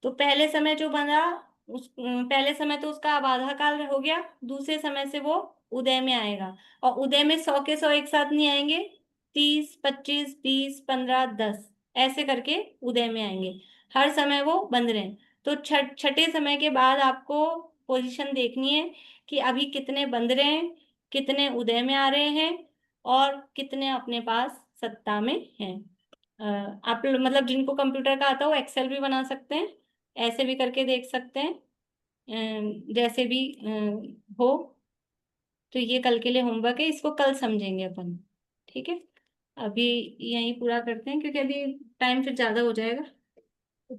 तो पहले समय जो बंधा, पहले समय तो उसका अब आधा काल हो गया, दूसरे समय से वो उदय में आएगा, और उदय में 100 के 100 एक साथ नहीं आएंगे, 30, 25, 20, 15, 10 ऐसे करके उदय में आएंगे। हर समय वो बंध रहे हैं। तो छठे समय के बाद आपको पोजीशन देखनी है कि अभी कितने बंध रहे हैं, कितने उदय में आ रहे हैं, और कितने अपने पास सत्ता में हैं। आप मतलब जिनको कंप्यूटर का आता है वो एक्सेल भी बना सकते हैं, ऐसे भी करके देख सकते हैं, जैसे भी हो। तो ये कल के लिए होमवर्क है, इसको कल समझेंगे अपन, ठीक है। अभी यहीं पूरा करते हैं, क्योंकि अभी टाइम फिर ज्यादा हो जाएगा,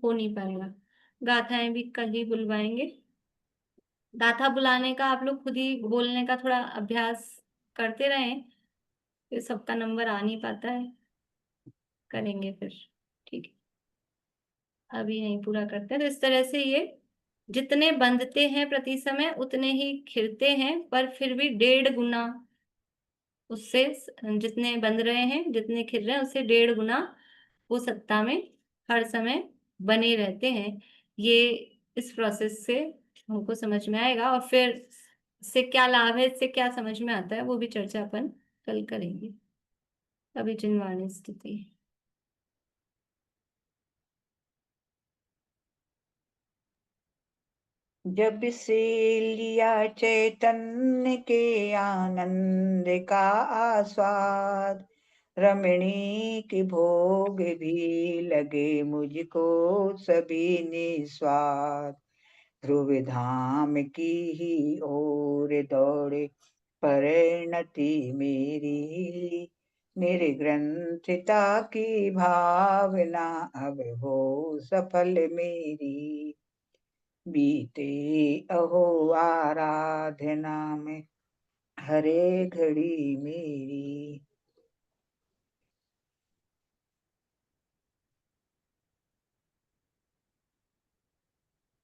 हो नहीं पाएगा। गाथाएं भी कल ही बुलवाएंगे। गाथा बुलाने का आप लोग खुद ही बोलने का थोड़ा अभ्यास करते रहें, फिर सबका नंबर आ नहीं पाता है, करेंगे फिर, ठीक है। अभी यहीं पूरा करते हैं। तो इस तरह से ये जितने बंधते हैं प्रति समय उतने ही खिलते हैं, पर फिर भी 1.5 गुना उससे, जितने बंध रहे हैं जितने खिल रहे हैं उससे 1.5 गुना वो सत्ता में हर समय बने रहते हैं। ये इस प्रोसेस से हमको समझ में आएगा, और फिर इससे क्या लाभ है, इससे क्या समझ में आता है, वो भी चर्चा अपन कल करेंगे। अभी जिनवाणी स्थिति। जब से लिया चैतन्य के आनंद का आस्वाद, रमणी की भोग भी लगे मुझको सभी निस्वाद। ध्रुव धाम की ही ओर दौड़े परिणति मेरी, निर्ग्रंथता की भावना अब हो सफल मेरी। बीते अहो आराधना में हरे घड़ी मेरी